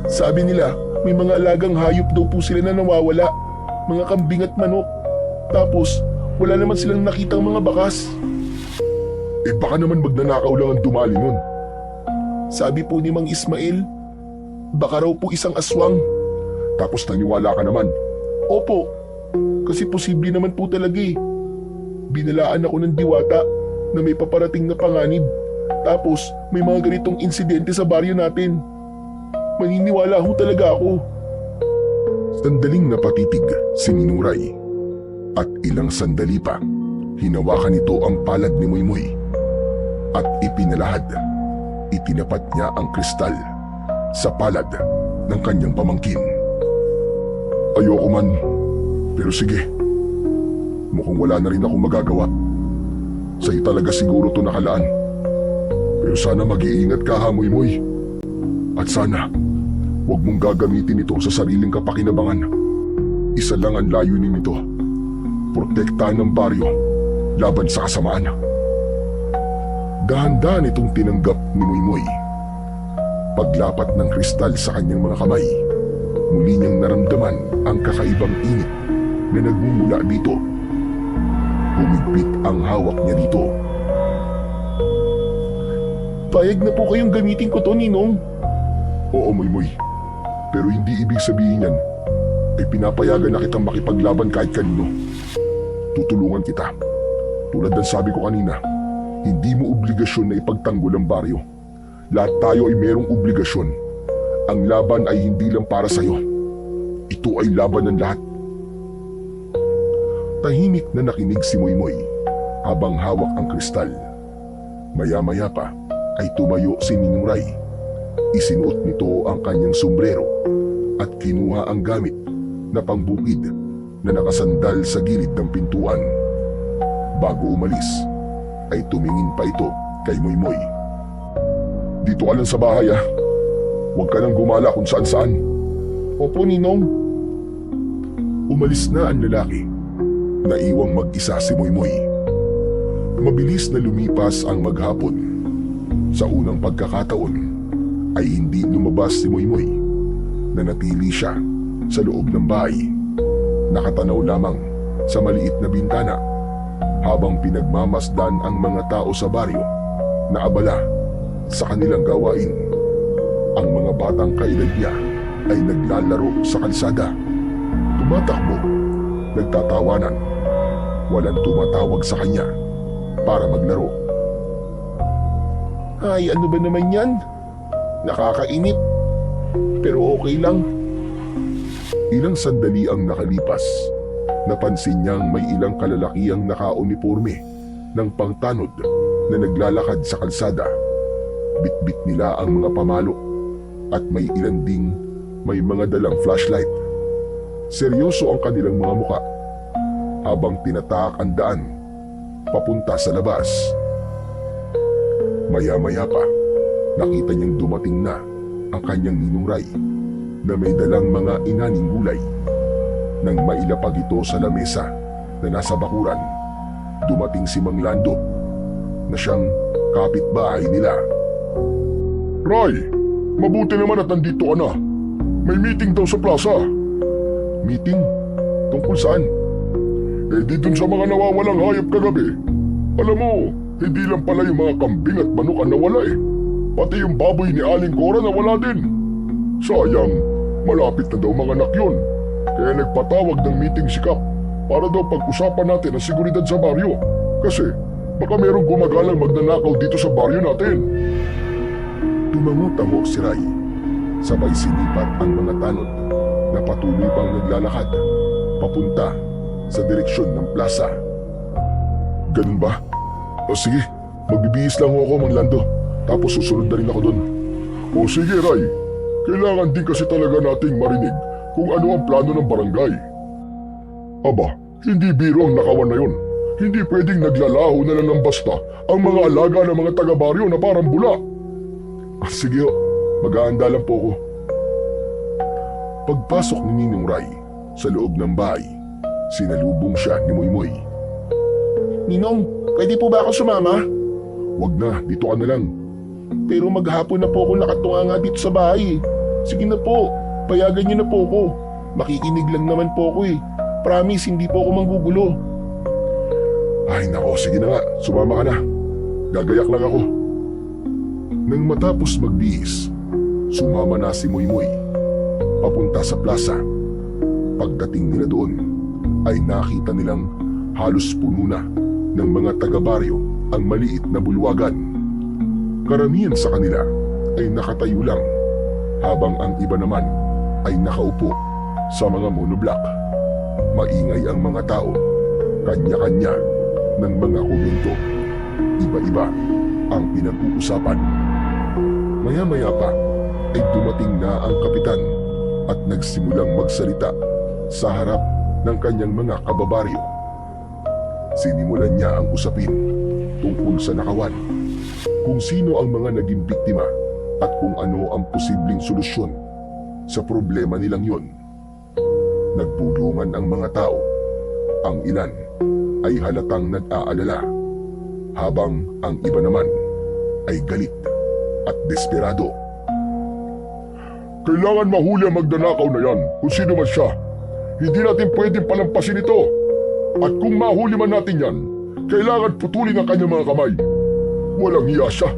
Sabi nila, may mga alagang hayop daw po sila na nawawala. Mga kambing at manok. Tapos, wala naman silang nakitang mga bakas. Eh baka naman magnanakaw lang ang dumali nun. Sabi po ni Mang Ismael, baka raw po isang aswang. Tapos naniwala ka naman. Opo, kasi posible naman po talaga eh. Binalaan ako ng diwata na may paparating na panganib. Tapos may mga ganitong insidente sa baryo natin. Maniniwala ho talaga ako. Sandaling napatitig si Ninuray. At ilang sandali pa, hinawakan nito ang palad ni Moymoy. At ipinalahad. Itinapat niya ang kristal sa palad ng kanyang pamangkin. Ayoko man, pero sige. Mukhang wala na rin akong magagawa. Sa'yo talaga siguro to nakalaan. Pero sana mag-iingat ka ha, Moymoy. At sana, huwag mong gagamitin ito sa sariling kapakinabangan. Isa lang ang layunin nito. Protektahan ng baryo laban sa kasamaan. Dahan-dahan itong tinanggap ni Moymoy. Paglapat ng kristal sa kanyang mga kamay, muli niyang naramdaman ang kakaibang init na nagmumula dito. Humigpit ang hawak niya dito. Payag na po kayong gamitin ko to, Ninong. Oo, Moymoy. Pero hindi ibig sabihin yan ay pinapayagan na kitang makipaglaban kahit kanino. Tutulungan kita. Tulad ng sabi ko kanina, hindi mo obligasyon na ipagtanggol ang baryo. Lahat tayo ay merong obligasyon. Ang laban ay hindi lang para sa'yo. Ito ay laban ng lahat. Tahimik na nakinig si Moymoy habang hawak ang kristal. Maya-maya pa ay tumayo si Ninong Ray. Isinuot nito ang kanyang sombrero at kinuha ang gamit na pangbukid na nakasandal sa gilid ng pintuan. Bago umalis, ay tumingin pa ito kay Moymoy. Dito ka lang sa bahay ah. Huwag ka nang gumala kung saan-saan. Opo, Ninong. Umalis na ang lalaki. Naiwang mag-isa si Moymoy. Mabilis na lumipas ang maghapon. Sa unang pagkakataon ay hindi lumabas si Moymoy. Nanatili siya sa loob ng bahay. Nakatanaw lamang sa maliit na bintana habang pinagmamasdan ang mga tao sa baryo na abala sa kanilang gawain. Ang mga batang kaedad niya ay naglalaro sa kalsada. Tumatakbo, nagtatawanan. Walang tumatawag sa kanya para maglaro. Ay, ano ba naman yan? Nakakainip. Pero okay lang. Ilang sandali ang nakalipas. Napansin niyang may ilang kalalakiang nakauniporme ng pangtanod na naglalakad sa kalsada. Bitbit nila ang mga pamalo at may ilan ding may mga dalang flashlight. Seryoso ang kanilang mga muka habang tinataak ang daan papunta sa labas. Maya-maya pa, nakita niyang dumating na ang kanyang Ninong Ray na may dalang mga inaning gulay. Nang mailapag ito sa lamesa na nasa bakuran, dumating si Mang Lando na siyang kapitbahay nila. Ray, mabuti naman at nandito ka na. May meeting daw sa plaza. Meeting? Tungkol saan? Eh di dun sa mga nawawalang hayop kagabi. Alam mo, hindi lang pala yung mga kambing at manok ang nawala eh. Pati yung baboy ni Aling Cora nawala din. Sayang, malapit na daw mga anak yun. Kaya nagpatawag ng meeting si Kap para daw pag-usapan natin ang seguridad sa baryo. Kasi baka merong gumagalang magnanakaw dito sa baryo natin. Tumango-tango si Ray. Sabay sinipat ang mga tanod na patuloy pang naglalakad papunta sa direksyon ng plaza. Ganun ba? O sige, magbibihis lang ako, Mang Lando. Tapos susunod na rin ako dun. O sige, Ray. Kailangan din kasi talaga nating marinig kung ano ang plano ng barangay. Aba, hindi biro ang nakawan na yun. Hindi pwedeng naglalaho na lang ng basta ang mga alaga ng mga taga-baryo na parang bula. Sige ho, mag-aanda lang po ko. Pagpasok ni Ninong Ray sa loob ng bahay, sinalubong siya ni Moymoy. Ninong, pwede po ba ako sumama? Wag na, dito ka na lang. Pero maghapon na po ako nakatunga dito sa bahay. Sige na po, payagan niyo na po ako. Makikinig lang naman po ako eh. Promise, hindi po ako manggugulo. Ay nako, sige na nga, sumama ka na. Gagayak lang ako. Nang matapos magbihis, sumama na si Moymoy papunta sa plaza. Pagdating nila doon, ay nakita nilang halos puno na ng mga taga-baryo ang maliit na bulwagan. Karamihan sa kanila ay nakatayo lang, habang ang iba naman ay nakaupo sa mga monoblock. Maingay ang mga tao, kanya-kanya ng mga komento. Iba-iba ang pinag-uusapan. Maya-maya pa ay dumating na ang kapitan at nagsimulang magsalita sa harap ng kanyang mga kababaryo. Sinimulan niya ang usapin tungkol sa nakawan, kung sino ang mga naging biktima at kung ano ang posibleng solusyon sa problema nilang yon. Nagbulungan ang mga tao. Ang ilan ay halatang nag-aalala, habang ang iba naman ay galit at desperado. Kailangan mahuli ang magdanakaw na yan, kung sino man siya. Hindi natin pwedeng palampasin ito. At kung mahuli man natin yan, kailangan putulin ang kanyang mga kamay. Walang hiya siya.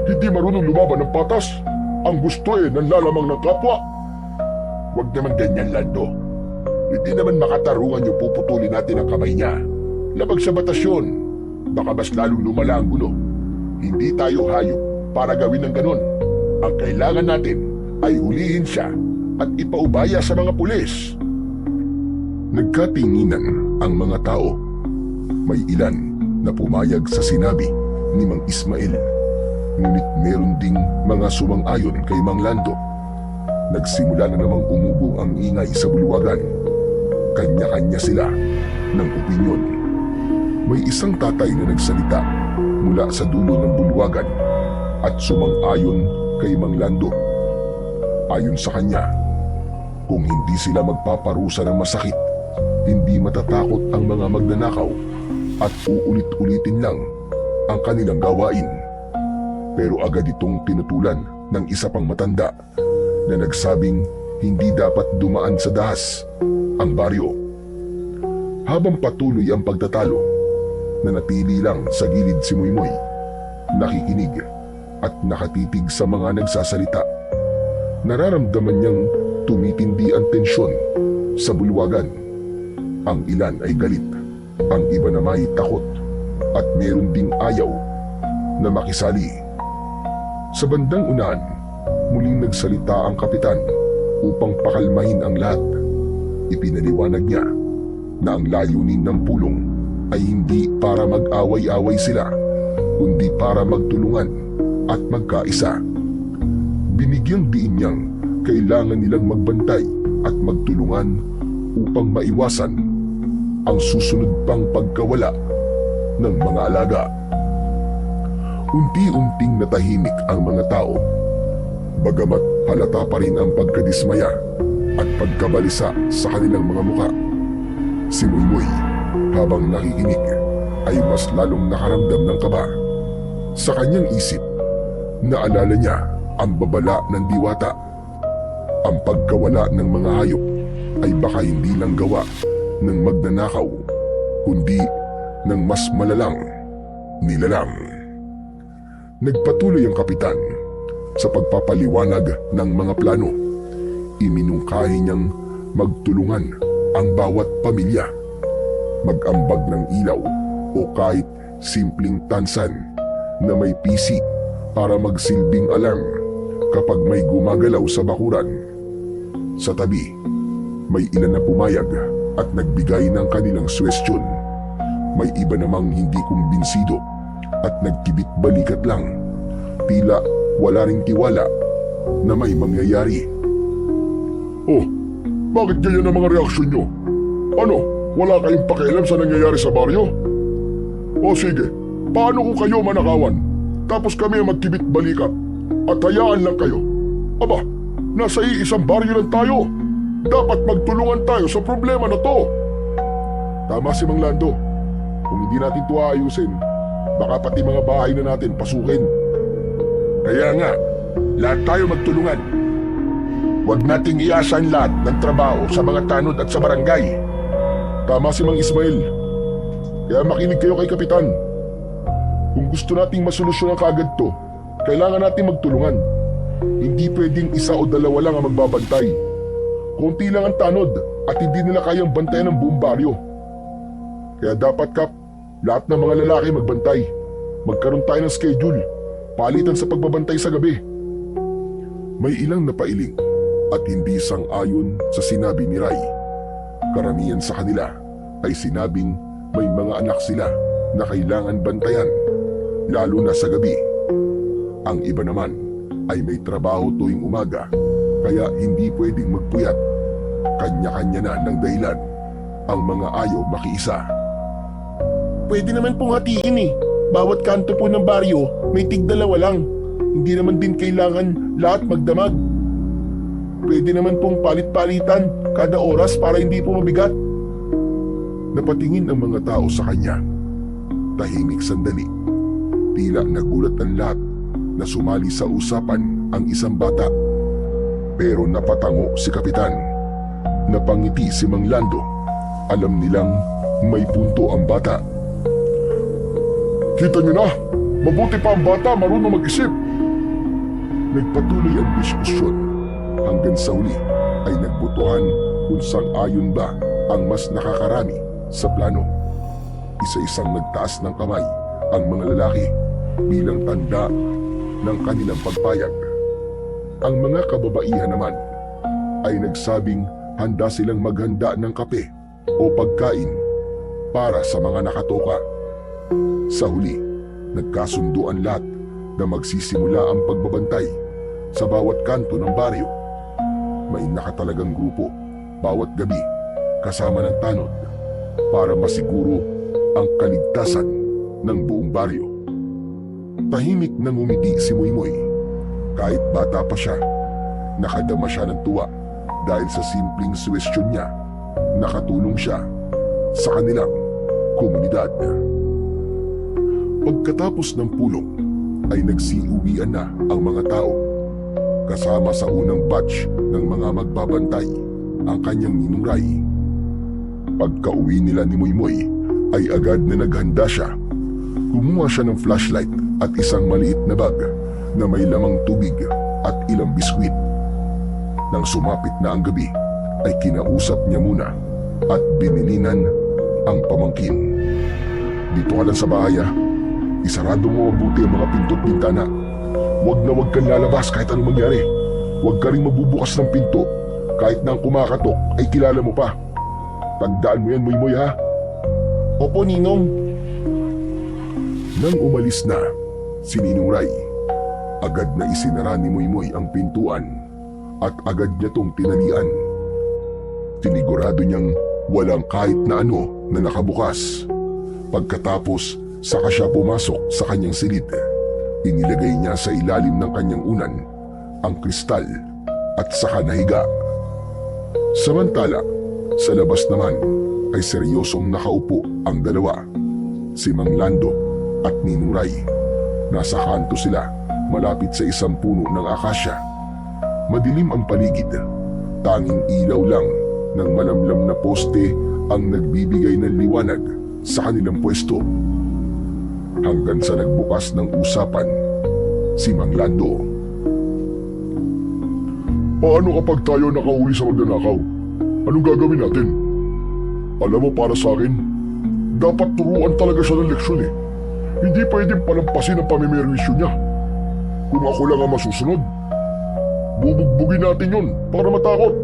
Hindi marunong lumaban ng patas. Ang gusto nanlalamang ng kapwa. Huwag naman ganyan, Lando. Hindi naman makatarungan yung puputulin natin ang kamay niya. Labag sa batas yun. Baka mas lalong lumala ang gulo. Hindi tayo hayop para gawin ng ganun. Ang kailangan natin ay hulihin siya at ipaubaya sa mga pulis. Nagkatinginan ang mga tao. May ilan na pumayag sa sinabi ni Mang Ismael. Ngunit meron ding mga sumang-ayon kay Mang Lando. Nagsimula na namang umubong ang ingay sa bulwagan. Kanya-kanya sila ng opinyon. May isang tatay na nagsalita mula sa dulo ng bulwagan at sumang-ayon kay Mang Lando. Ayon sa kanya, kung hindi sila magpaparusa ng masakit, hindi matatakot ang mga magnanakaw at uulit-ulitin lang ang kanilang gawain. Pero agad itong tinutulan ng isa pang matanda na nagsabing hindi dapat dumaan sa dahas ang baryo. Habang patuloy ang pagtatalo, nanatili lang sa gilid si Moymoy, nakikinig at nakatitig sa mga nagsasalita. Nararamdaman niyang tumitindi ang tensyon sa bulwagan. Ang ilan ay galit, ang iba naman ay takot, at meron ding ayaw na makisali. Sa bandang unahan, muling nagsalita ang kapitan upang pakalmahin ang lahat. Ipinaliwanag niya na ang layunin ng pulong ay hindi para mag-away-away sila, kundi para magtulungan at magkaisa. Binigyang diin niyang kailangan nilang magbantay at magtulungan upang maiwasan ang susunod pang pagkawala ng mga alaga. Unti-unting natahimik ang mga tao, bagamat halata pa rin ang pagkadismaya at pagkabalisa sa kanilang mga muka. Si Moymoy, habang nakikinig, ay mas lalong nakaramdam ng kaba. Sa kanyang isip, naalala niya ang babala ng diwata. Ang pagkawala ng mga hayop ay baka hindi lang gawa ng magnanakaw, kundi ng mas malalang nilalang. Nagpatuloy ang kapitan sa pagpapaliwanag ng mga plano. Iminungkahi niyang magtulungan ang bawat pamilya, mag-ambag ng ilaw o kahit simpleng tansan na may pisi para magsilbing alarm kapag may gumagalaw sa bakuran. Sa tabi, may ilan na pumayag at nagbigay ng kanilang suwestyon. May iba namang hindi kumbinsido at nagkibit balikat lang, tila wala ring tiwala na may mangyayari. Oh, bakit ganyan ang mga reaksyon nyo? Ano, wala kayong pakialam sa nangyayari sa baryo? O sige, paano kung kayo manakawan? Tapos kami ang magkibit balikat at hayaan lang kayo. Aba, nasa iisang baryo lang tayo. Dapat magtulungan tayo sa problema na to. Tama si Mang Lando. Kung hindi natin ito aayusin, baka pati mga bahay na natin pasukin. Kaya nga, lahat tayo magtulungan. Huwag nating iasan lahat ng trabaho sa mga tanod at sa barangay. Tama si Mang Ismael. Kaya makinig kayo kay Kapitan. Kung gusto nating masolusyonan kaagad to, kailangan nating magtulungan. Hindi pwedeng isa o dalawa lang ang magbabantay. Konti lang ang tanod at hindi nila kayang bantayan ng buong baryo. Kaya dapat, Kap, lahat ng mga lalaki magbantay. Magkaroon tayo ng schedule, palitan sa pagbabantay sa gabi. May ilang napailing at hindi sang-ayon sa sinabi ni Ray. Karamihan sa kanila ay sinabing may mga anak sila na kailangan bantayan, lalo na sa gabi. Ang iba naman ay may trabaho tuwing umaga, kaya hindi pwedeng magpuyat. Kanya-kanya na ng dahilan ang mga ayaw makiisa. Pwede naman pong hatiin eh. Bawat kanto po ng baryo may tig-dalawa lang. Hindi naman din kailangan lahat magdamag. Pwede naman pong palit-palitan kada oras para hindi po mabigat. Napatingin ang mga tao sa kanya. Tahimik sandali. Tila nagulat ang lahat na sumali sa usapan ang isang bata. Pero napatango si Kapitan. Napangiti si Mang Lando. Alam nilang may punto ang bata. Kita niyo na, mabuti pa ang bata marunong mag-isip. Nagpatuloy ang diskusyon hanggang sa huli ay nagbutuhan kung sang-ayon ba ang mas nakakarami sa plano. Isa-isang nagtaas ng kamay ang mga lalaki bilang tanda ng kanilang pagpayag. Ang mga kababaihan naman ay nagsabing handa silang maghanda ng kape o pagkain para sa mga nakatoka. Sa huli, nagkasundo ang lahat na magsisimula ang pagbabantay sa bawat kanto ng baryo. May nakatalagang grupo bawat gabi kasama ng tanod para masiguro ang kaligtasan ng buong baryo. Tahimik nang umiti si Moymoy. Kahit bata pa siya, nakadama siya ng tuwa dahil sa simpleng suwestyon niya, nakatulong siya sa kanilang komunidad. Pagkatapos ng pulong ay nagsiuwian na ang mga tao. Kasama sa unang batch ng mga magbabantay ang kanyang ninong Ray. Pagka-uwi nila ni Moymoy ay agad na naghanda siya. Kumuha siya ng flashlight at isang maliit na bag na may lamang tubig at ilang biskwit. Nang sumapit na ang gabi ay kinausap niya muna at binilinan ang pamangkin. Dito ka lang sa bahay ha. Isarado mo mabuti ang mga pinto at bintana. Huwag na huwag kang lalabas kahit anong mangyari. Huwag ka rin mabubukas ng pinto kahit na ang kumakatok ay kilala mo pa. Tandaan mo yan, Moymoy ha. Opo, Ninong. Nang umalis na si Ninong Ray, agad na isinara ni Moymoy ang pintuan at agad niya tong tinalian. Tinigurado niyang walang kahit na ano na nakabukas. Pagkatapos, saka siya pumasok sa kanyang silid. Inilagay niya sa ilalim ng kanyang unan ang kristal at saka nahiga. Samantala, sa labas naman ay seryosong nakaupo ang dalawa, si Mang Lando at Ninong Ray. Nasa kanto sila, malapit sa isang puno ng akasya. Madilim ang paligid, tanging ilaw lang ng malamlam na poste ang nagbibigay ng liwanag sa kanilang pwesto. Hanggang sa nagbukas ng usapan, si Mang Lando. Paano kapag tayo nakahuli sa magnanakaw? Anong gagawin natin? Alam mo, para sa akin, dapat turuan talaga siya ng leksyon eh. Hindi pwedeng palampasin ang pamimerwisyo niya. Kung ako lang ang masusunod, bubugbugin natin yun para matakot.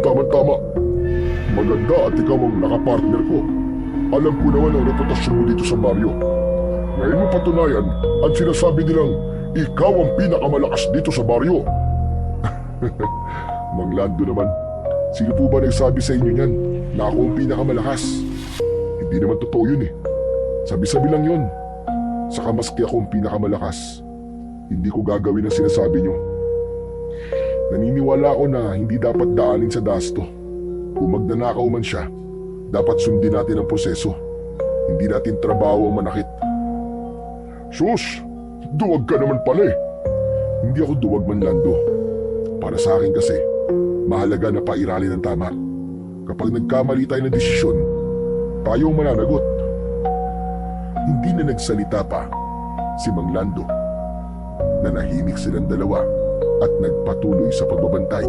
Tama-tama. Maganda at ikaw ang nakapartner ko. Alam ko naman ang reputasyon mo dito sa baryo. Ngayon mo patunayan ang sinasabi nilang ikaw ang pinakamalakas dito sa baryo. Mang Lando naman, sino po ba nagsabi sa inyo niyan na ako ang pinakamalakas? Hindi naman totoo yun eh. Sabi-sabi lang yun. Saka maski ako ang pinakamalakas, hindi ko gagawin ang sinasabi nyo. Naniniwala ako na hindi dapat daanin sa dasto. Kung magnanakaw man siya, dapat sundin natin ang proseso. Hindi natin trabaho ang manakit. Sus! Duwag ka naman pala eh. Hindi ako duwag man, Lando. Para sa akin kasi, mahalaga na pairalin ang tama. Kapag nagkamali tayo ng desisyon, tayo ang mananagot. Hindi na nagsalita pa si Mang Lando. Nanahimik silang dalawa at nagpatuloy sa pagbabantay.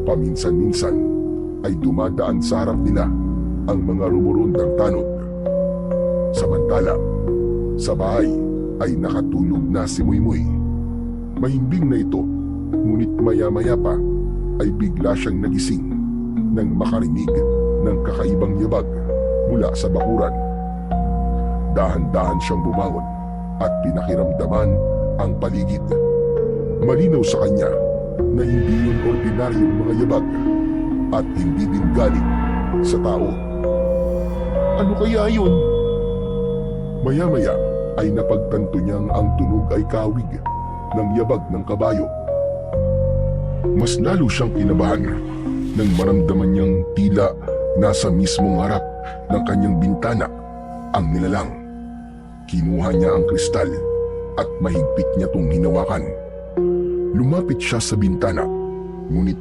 Paminsan-minsan ay dumadaan sa harap nila ang mga rumurundang tanod. Samantala, sa bahay ay nakatulog na si Muymoy. Mahimbing na ito, ngunit maya-maya pa ay bigla siyang nagising nang makarinig ng kakaibang yabag mula sa bakuran. Dahan-dahan siyang bumangon at pinakiramdaman ang paligid. Malinaw sa kanya na hindi yun ordinaryong mga yabag at hindi din galing sa tao. Ano kaya yun? Maya-maya ay napagtanto niyang ang tunog ay kawig ng yabag ng kabayo. Mas lalo siyang kinabahan nang maramdaman niyang tila nasa mismong harap ng kanyang bintana ang nilalang. Kinuha niya ang kristal at mahigpit niya itong hinawakan. Lumapit siya sa bintana, ngunit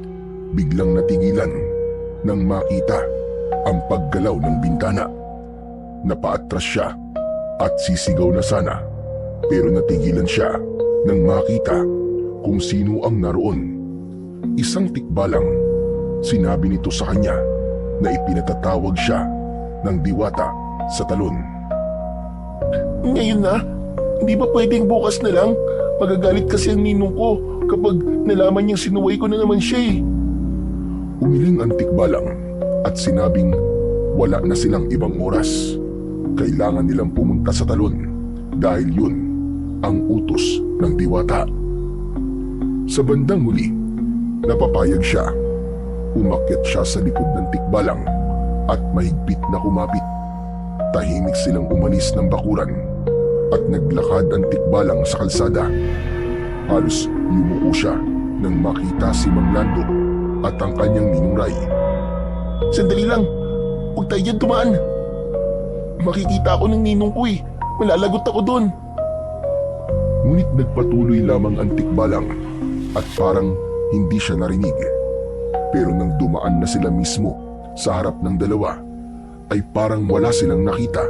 biglang natigilan nang makita ang paggalaw ng bintana. Napaatras siya at sisigaw na sana, pero natigilan siya nang makita kung sino ang naroon. Isang tikbalang, sinabi nito sa kanya na ipinatatawag siya ng diwata sa talon. Ngayon na? Hindi ba pwedeng bukas na lang? Magagalit kasi ang ninong ko kapag nalaman niyang sinuway ko na naman siya eh. Umiling ang tikbalang at sinabing wala na silang ibang oras. Kailangan nilang pumunta sa talon dahil yun ang utos ng diwata. Sa bandang huli, napapayag siya. Umakyat siya sa likod ng tikbalang at mahigpit na kumapit. Tahimik silang umalis ng bakuran at naglakad ang tikbalang sa kalsada. Halos yumuko siya nang makita si Mang Lando at ang kanyang ninong Ray. Sandali lang, huwag tayo dyan dumaan. Makikita ako ng ninong ko eh. Malalagot ako doon. Ngunit nagpatuloy lamang ang tikbalang at parang hindi siya narinig. Pero nang dumaan na sila mismo sa harap ng dalawa, ay parang wala silang nakita,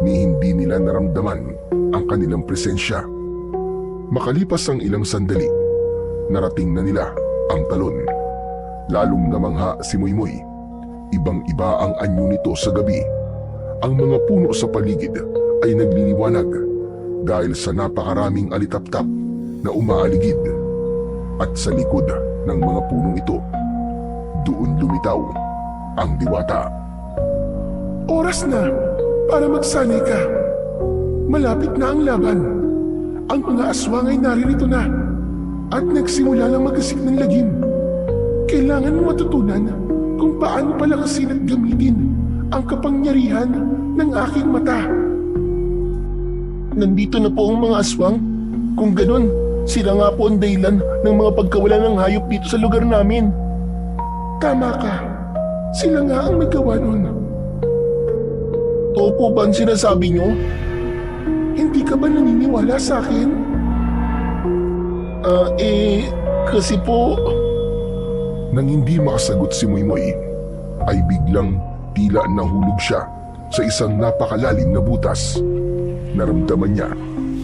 ni hindi nila naramdaman ang kanilang presensya. Makalipas ang ilang sandali, narating na nila ang talon. Lalong namangha si Muymoy. Ibang-iba ang anyo nito sa gabi. Ang mga puno sa paligid ay nagliliwanag dahil sa napakaraming alitaptap na umaaligid. At sa likod ng mga punong ito, doon lumitaw ang diwata. Oras na para magsanay ka. Malapit na ang laban. Ang mga aswang ay naririto na at nagsimula ng magasik ng lagim. Kailangan mo matutunan kung paano palakasin at gamitin ang kapangyarihan ng aking mata. Nandito na po ang mga aswang. Kung ganun, sila nga po ang dahilan ng mga pagkawala ng hayop dito sa lugar namin. Tama ka. Sila nga ang may gawa nun. Totoo po ba ang sinasabi niyo? Hindi ka ba naniniwala sa akin? Kasi po... Nang hindi makasagot si Muymoy, ay biglang tila nahulog siya sa isang napakalalim na butas. Naramdaman niya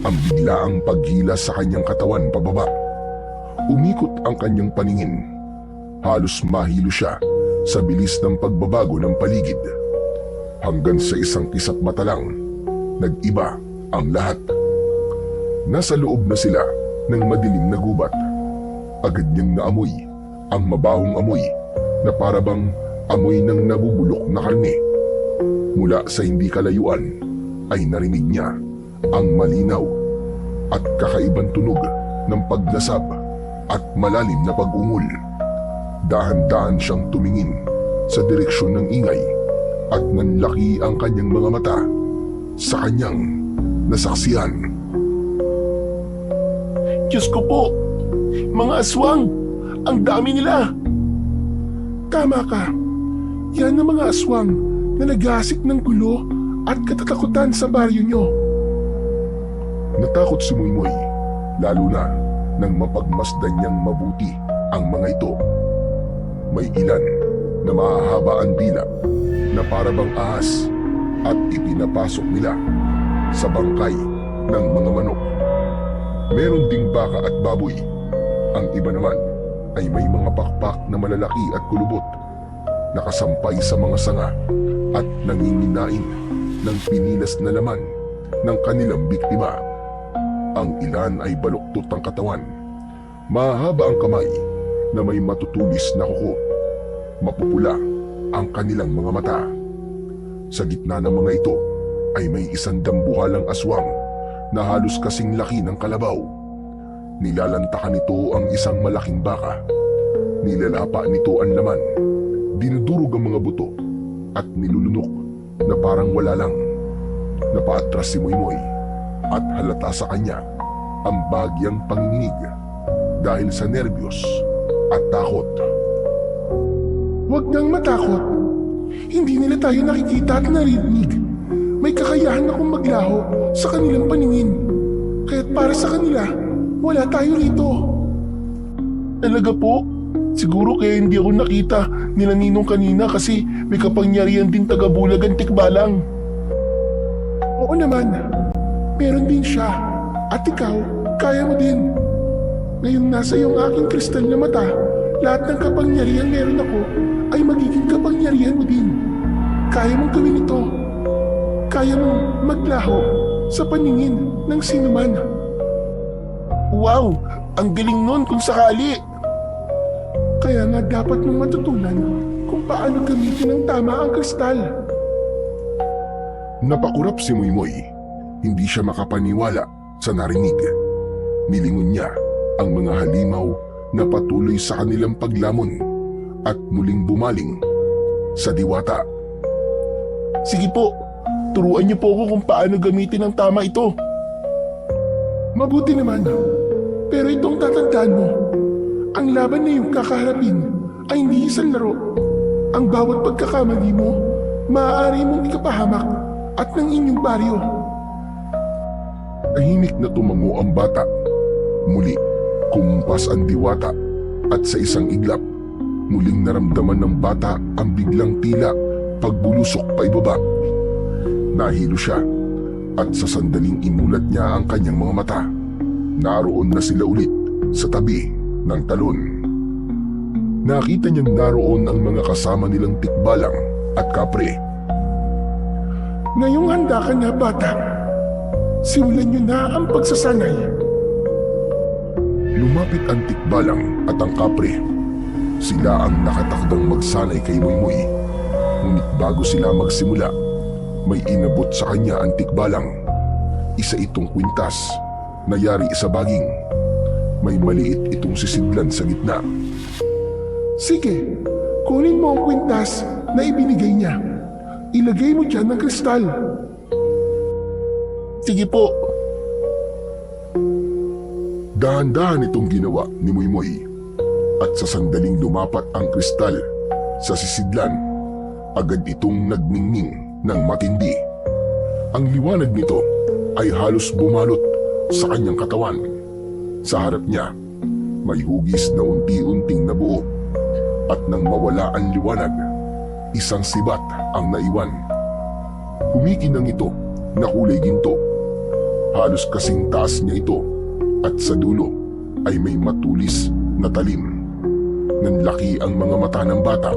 ang biglaang paghila sa kanyang katawan pababa. Umikot ang kanyang paningin. Halos mahilo siya sa bilis ng pagbabago ng paligid. Hanggang sa isang kisap mata lang, nag-iba ang lahat. Nasa loob na sila ng madilim na gubat. Agad niyang naamoy ang mabahong amoy na parabang amoy ng nabubulok na karne. Mula sa hindi kalayuan ay narinig niya ang malinaw at kakaibang tunog ng paglasab at malalim na pag-ungol. Dahan-dahan siyang tumingin sa direksyon ng ingay at nanlaki ang kanyang mga mata. sa kanyang nasaksihan. Diyos ko po, mga aswang, ang dami nila. Tama ka. Yan ang mga aswang na naghasik ng gulo at katatakutan sa baryo nyo. Natakot si Moymoy, lalo na nang mapagmasdan niyang mabuti ang mga ito. May ilan na mahahaba ang dila na parabang ahas at ipinapasok nila sa bangkay ng mga manok. Meron ding baka at baboy. Ang iba naman ay may mga pakpak na malalaki at kulubot, nakasampay sa mga sanga at nanginginain ng pinilas na laman ng kanilang biktima. Ang ilan ay baluktot ang katawan, mahaba ang kamay na may matutulis na kuko, mapupula ang kanilang mga mata. Sa gitna ng mga ito ay may isang dambuhalang aswang na halos kasing laki ng kalabaw. Nilalantakan nito ang isang malaking baka. Nilalapa nito ang laman, dinudurog ang mga buto at nilulunok na parang wala lang. Napaatras si Moymoy at halata sa kanya ang bagyang panginginig dahil sa nerbiyos at takot. Huwag nang matakot. Hindi nila tayo nakikita at narinig. May kakayahan akong maglaho sa kanilang paningin. Kaya't para sa kanila, wala tayo rito. Talaga po? Siguro kaya hindi ako nakita nila Ninong kanina kasi may kapangyarihan din taga-Bulagan Tikbalang. Oo naman. Meron din siya. At ikaw, kaya mo din. Ngayong nasa iyong aking kristal na mata, lahat ng kapangyarihan meron ako ay magiging kapangyarihan mo din. Kaya mong gawin ito. Kaya mong maglaho sa paningin ng sinuman. Wow! Ang galing nun kung sakali! Kaya nga dapat mong matutunan kung paano gamitin ng tama ang kristal. Napakurap si Moymoy. Hindi siya makapaniwala sa narinig. Nilingon niya ang mga halimaw na patuloy sa kanilang paglamon at muling bumaling sa diwata. Sige po, turuan niyo po ako kung paano gamitin ng tama ito. Mabuti naman. Pero itong tatandaan mo, ang laban na iyong kakaharapin ay hindi isang laro. Ang bawat pagkakamali mo, maaari mong ikapahamak at ng inyong baryo. Tahimik na tumango ang bata. Muli, kumpas ang diwata at sa isang iglap, muling naramdaman ng bata ang biglang tila pagbulusok pa ibaba. Nahilo siya at sa sandaling imulat niya ang kanyang mga mata. Naroon na sila ulit sa tabi ng talon. Nakita niyang naroon ang mga kasama nilang Tikbalang at Kapre. Ngayong handa ka na, bata. Simulan niyo na ang pagsasanay. Lumapit ang Tikbalang at ang Kapre. Sila ang nakatakdang magsanay kay Moymoy. Ngunit bago sila magsimula, may inabot sa kanya ang Tikbalang. Isa itong kwintas na yari sa baging. May maliit itong sisidlan sa gitna. Sige, kunin mo ang kwintas na ibinigay niya. Ilagay mo dyan ang kristal. Sige po. Dahan-dahan itong ginawa ni Moymoy. At sa sandaling lumapat ang kristal sa sisidlan, agad itong nagningning ng matindi. Ang liwanag nito ay halos bumalot sa kanyang katawan. Sa harap niya, may hugis na unti-unting nabuo at nang mawala ang liwanag, isang sibat ang naiwan. Kumikinang ito na kulay ginto. Halos kasing taas niya ito at sa dulo ay may matulis na talim. Nanlaki ang mga mata ng bata.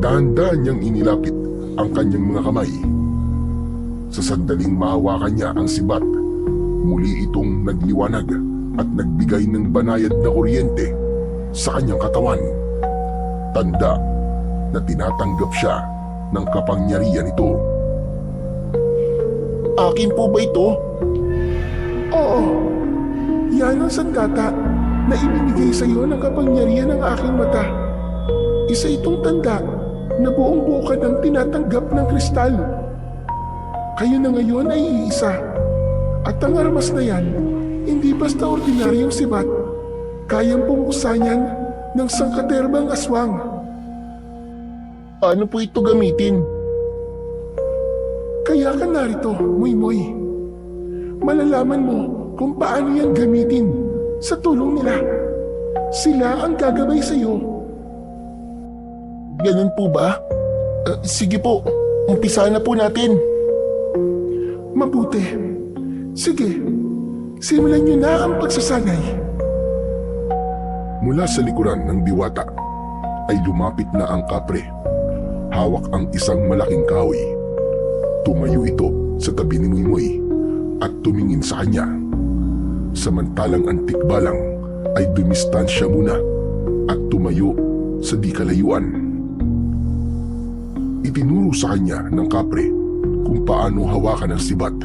Dahan-dahan niyang inilapit ang kanyang mga kamay. Sa sandaling mahawakan niya ang sibat, muli itong nagliwanag at nagbigay ng banayad na kuryente sa kanyang katawan. Tanda na tinatanggap siya ng kapangyarihan ito. Akin po ba ito? Oo, yan ang sandata na ibinigay sa iyo ng kapangyarihan ng aking mata. Isa itong tanda na buong buo ka ng tinatanggap ng kristal. Kayo na ngayon ay iisa. At ang armas na yan, hindi basta ordinaryong sibat. Kayang pumuksan yan ng sangkaterbang aswang. Paano po ito gamitin? Kaya ka narito, Moy-Moy. Malalaman mo kung paano yan gamitin sa tulong nila. Sila ang gagabay sa iyo. Ganun po ba? Sige po, umpisa na po natin. Mabuti. Sige, simulan niyo na ang pagsasanay. Mula sa likuran ng diwata ay lumapit na ang kapre. Hawak ang isang malaking kahoy. Tumayo ito sa tabi ni Moy-Moy at tumingin sa kanya. Samantalang ang tikbalang ay dumistansya muna at tumayo sa di kalayuan. Itinuro sa kanya ng kapre kung paano hawakan ang sibat,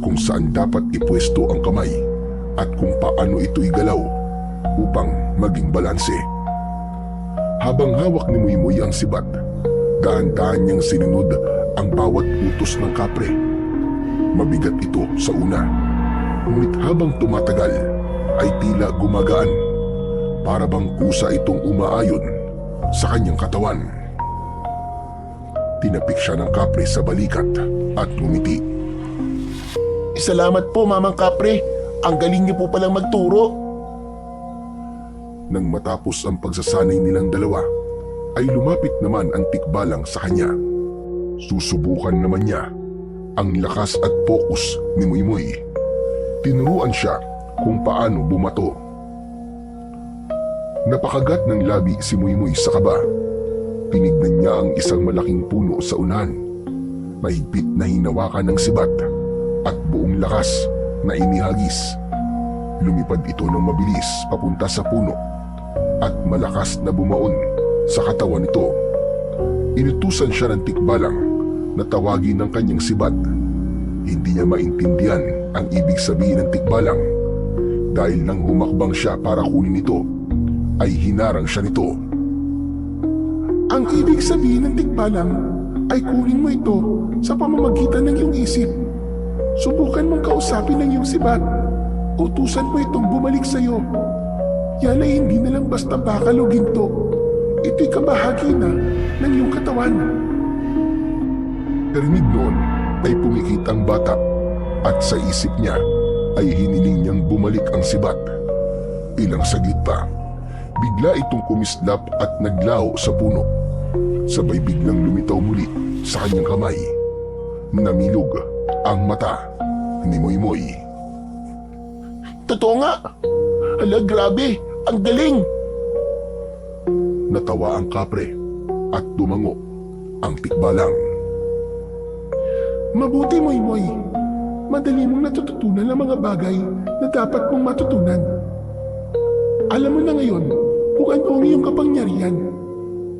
kung saan dapat ipwesto ang kamay at kung paano ito igalaw upang maging balanse. Habang hawak ni Moy-Moy ang sibat, dahan-dahan niyang sinunod ang bawat utos ng kapre. Mabigat ito sa una, ngunit habang tumatagal ay tila gumagaan, para bang kusa itong umaayon sa kanyang katawan. Tinapik siya ng kapre sa balikat at ngumiti. Salamat po, Mamang Kapre. Ang galing niyo po palang magturo. Nang matapos ang pagsasanay nilang dalawa, ay lumapit naman ang tikbalang sa kanya. Susubukan naman niya ang lakas at pokus ni Moy-Moy. Tinuruan siya kung paano bumato. Napakagat ng labi si Moy-Moy sa kaba. Tinignan niya ang isang malaking puno sa unahan. Mahigpit na hinawakan ng sibat at buong lakas na inihagis. Lumipad ito ng mabilis papunta sa puno at malakas na bumaon sa katawan nito. Inutusan siya ng tikbalang na tawagin ng kanyang sibat. Hindi niya maintindihan ang ibig sabihin ng tikbalang. Dahil nang humakbang siya para kunin ito, ay hinarang siya nito. Ang ibig sabihin ng tikbalang ay kunin mo ito sa pamamagitan ng iyong isip. Subukan mong kausapin ng iyong sibat. Utusan mo itong bumalik sa iyo. Yan ay hindi na lang basta bakal o ginto. Ito'y kabahagi na ng iyong katawan. Narinig noon ay pumikit ang bata at sa isip niya ay hiniling niyang bumalik ang sibat. Ilang saglit pa, bigla itong kumislap at naglaho sa puno. Sabay biglang lumitaw muli sa kanyang kamay. Namilog ang mata ni Moy-Moy. Totoo nga. Hala, grabe. Ang galing. Natawa ang kapre at tumango ang tikbalang. Mabuti, Moy-Moy. Madali mong natututunan ang mga bagay na dapat mong matutunan. Alam mo na ngayon kung ano ang iyong kapangyarihan.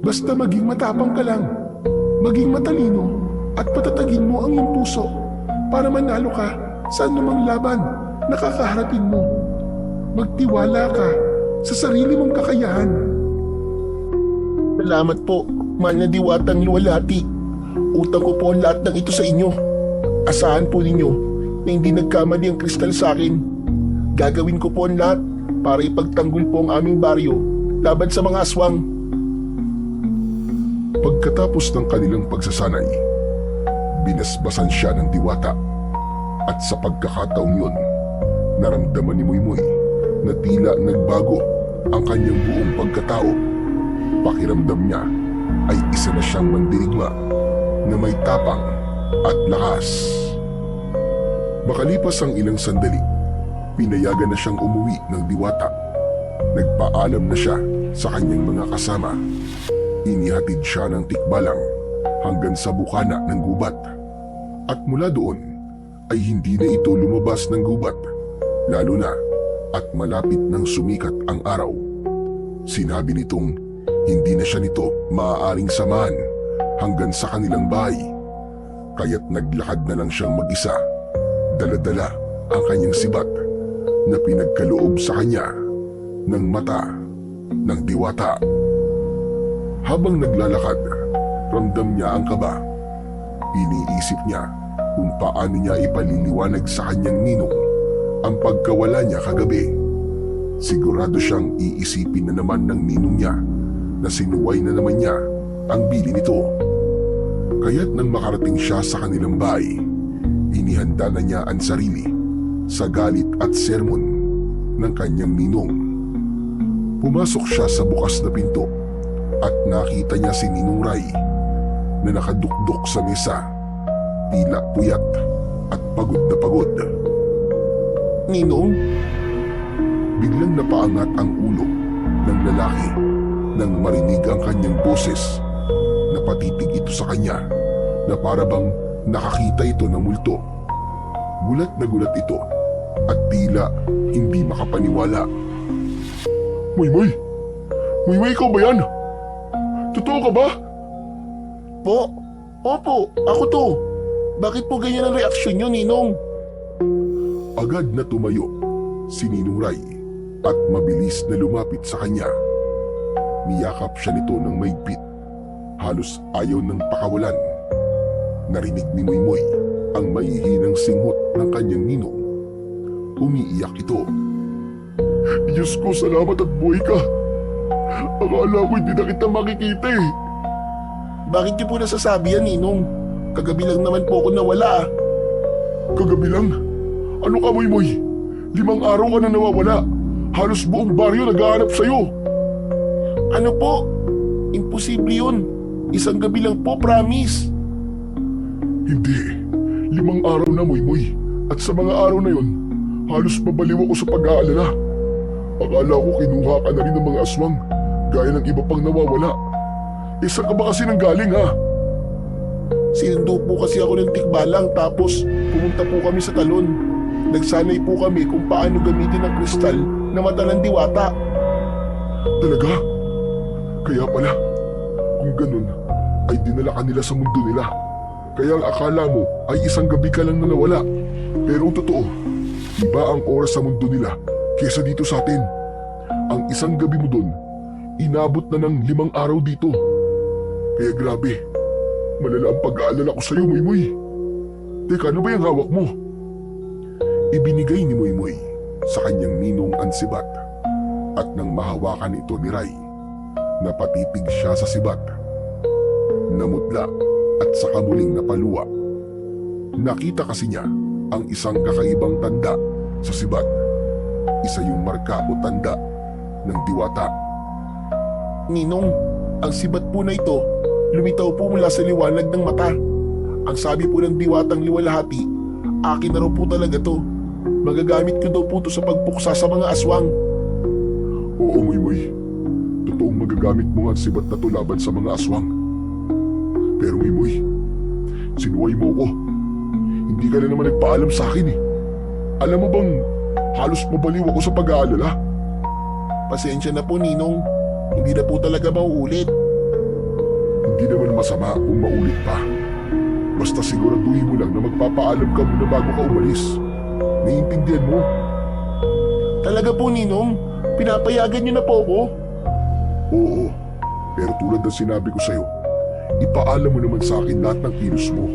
Basta maging matapang ka lang, maging matalino at patatagin mo ang iyong puso para manalo ka sa anumang laban na kakaharapin mo. Magtiwala ka sa sarili mong kakayahan. Salamat po, mahal na diwatang luwalhati. Utang ko po ang lahat ng ito sa inyo. Asahan po ninyo na hindi nagkamali ang kristal sa akin. Gagawin ko po ang lahat para ipagtanggol po ang aming baryo laban sa mga aswang. Pagkatapos ng kanilang pagsasanay, binasbasan siya ng diwata at sa pagkakataong yun, naramdaman ni Moy-Moy na tila nagbago ang kanyang buong pagkatao. Pakiramdam niya ay isa na siyang mandirigma na may tapang at lakas. Makalipas ang ilang sandali, pinayagan na siyang umuwi ng diwata. Nagpaalam na siya sa kanyang mga kasama. Inihatid siya ng tikbalang hanggang sa bukana ng gubat. At mula doon ay hindi na ito lumabas ng gubat, lalo na at malapit nang sumikat ang araw. Sinabi nitong hindi na siya nito maaaring samahan hanggang sa kanilang bahay. Kaya't naglakad na lang siyang mag-isa, dala-dala ang kanyang sibat na pinagkaloob sa kanya ng mata ng diwata. Habang naglalakad, ramdam niya ang kaba. Iniisip niya kung paano niya ipaliliwanag sa kanyang ninong ang pagkawala niya kagabi. Sigurado siyang iisipin na naman ng ninong niya na sinuway na naman niya ang bili nito. Kaya't nang makarating siya sa kanilang bahay, inihanda na niya ang sarili sa galit at sermon ng kanyang ninong. Pumasok siya sa bukas na pinto at nakita niya si Ninong Ray na nakadukdok sa mesa, tila puyat at pagod na pagod. Ninong, Biglang napaangat ang ulo ng lalaki nang marinig ang kanyang boses. Napatitig ito sa kanya na para bang nakakita ito ng multo. Gulat na gulat ito at tila hindi makapaniwala. Moy! Moy, ikaw ba yan? Totoo ka ba? po, opo, ako to. Bakit po ganyan ang reaksyon niyo, Ninong? Agad na tumayo si Ninong Ray at mabilis na lumapit sa kanya. Niyakap siya nito ng maigpit. Halos ayaw ng pakawalan. Narinig ni Moymoy ang maihinang singhot ng kanyang ninong. Umiiyak ito. Diyos ko, salamat at buhay ka. Akala ko hindi na kita makikita eh. Bakit niyo po nasasabi yan, Ninong? Kagabi lang naman po ako nawala. Kagabi lang? Ano ka, Moymoy? 5 araw ka na nawawala. Halos buong baryo naghahanap sa'yo. Ano po? Imposible yun. Isang gabi lang po, promise. Hindi. 5 araw na, Moymoy. At sa mga araw na yon, halos mabaliw ako sa pag-aalala. Akala ko kinuha ka na rin ng mga aswang, gaya ng iba pang nawawala. Saan ka ba kasi nanggaling, ha? Sinundo po kasi ako ng tikbalang tapos pumunta po kami sa talon. Nagsanay po kami kung paano gamitin ang kristal na mata ng diwata. Talaga? Kaya pala, kung ganun, ay dinala ka nila sa mundo nila. Kaya ang akala mo ay isang gabi ka lang na nawala. Pero ang totoo, iba ang oras sa mundo nila kesa dito sa atin. Ang isang gabi mo dun, inabot na ng 5 araw dito. Kaya grabe, malala ang pag-aalala ko sa'yo, Moymoy. Teka, ano ba yung hawak mo? Ibinigay ni Moymoy sa kanyang ninong ang sibat. At nang mahawakan ito ni Ray, napatitig siya sa sibat. Namutla at saka muling napaluwa. Nakita kasi niya ang isang kakaibang tanda sa sibat. Isa yung marka o tanda ng diwata. Ninong, ang sibat po na ito, lumitaw po mula sa liwanag ng mata. Ang sabi po ng diwatang liwalhati, akin na raw po talaga to. Magagamit ko daw po to sa pagpuksa sa mga aswang. Oo, Moymoy. Totoong magagamit mo ang sibat na to laban sa mga aswang. Pero Moymoy, sinuway mo ko. Hindi ka na naman nagpaalam sa akin eh. Alam mo bang halos mabaliw ako sa pag-aalala? Pasensya na po, Ninong. Hindi na po talaga mauulit. Hindi naman masama kung maulit pa. Basta siguraduhin mo lang na magpapaalam ka muna bago ka umalis. Naiintindihan mo? Talaga po, Ninong? Pinapayagan niyo na po ako? Oo, pero tulad ng sinabi ko sa'yo, ipaalam mo naman sa akin lahat ng kilos mo.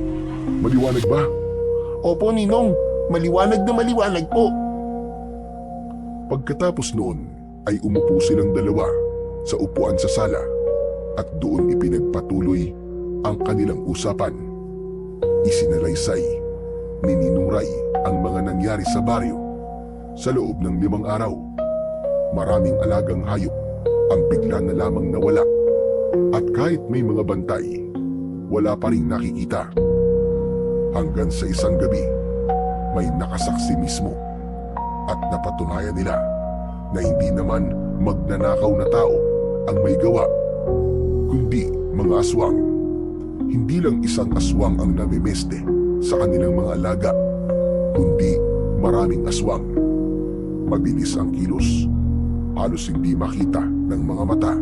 Maliwanag ba? Opo, Ninong. Maliwanag na maliwanag po. Pagkatapos noon ay umupo silang dalawa sa upuan sa sala at doon ipinagpatuloy ang kanilang usapan. Isinalaysay ni Ninong Ray ang mga nangyari sa baryo sa loob ng 5 araw. Maraming alagang hayop ang bigla na lamang nawala at kahit may mga bantay, wala pa rin nakikita. Hanggang sa isang gabi, may nakasaksi mismo at napatunayan nila na hindi naman magnanakaw na tao ang may gawa, kundi mga aswang. Hindi lang isang aswang ang namimeste sa kanilang mga alaga, kundi maraming aswang. Mabilis ang kilos, halos hindi makita ng mga mata.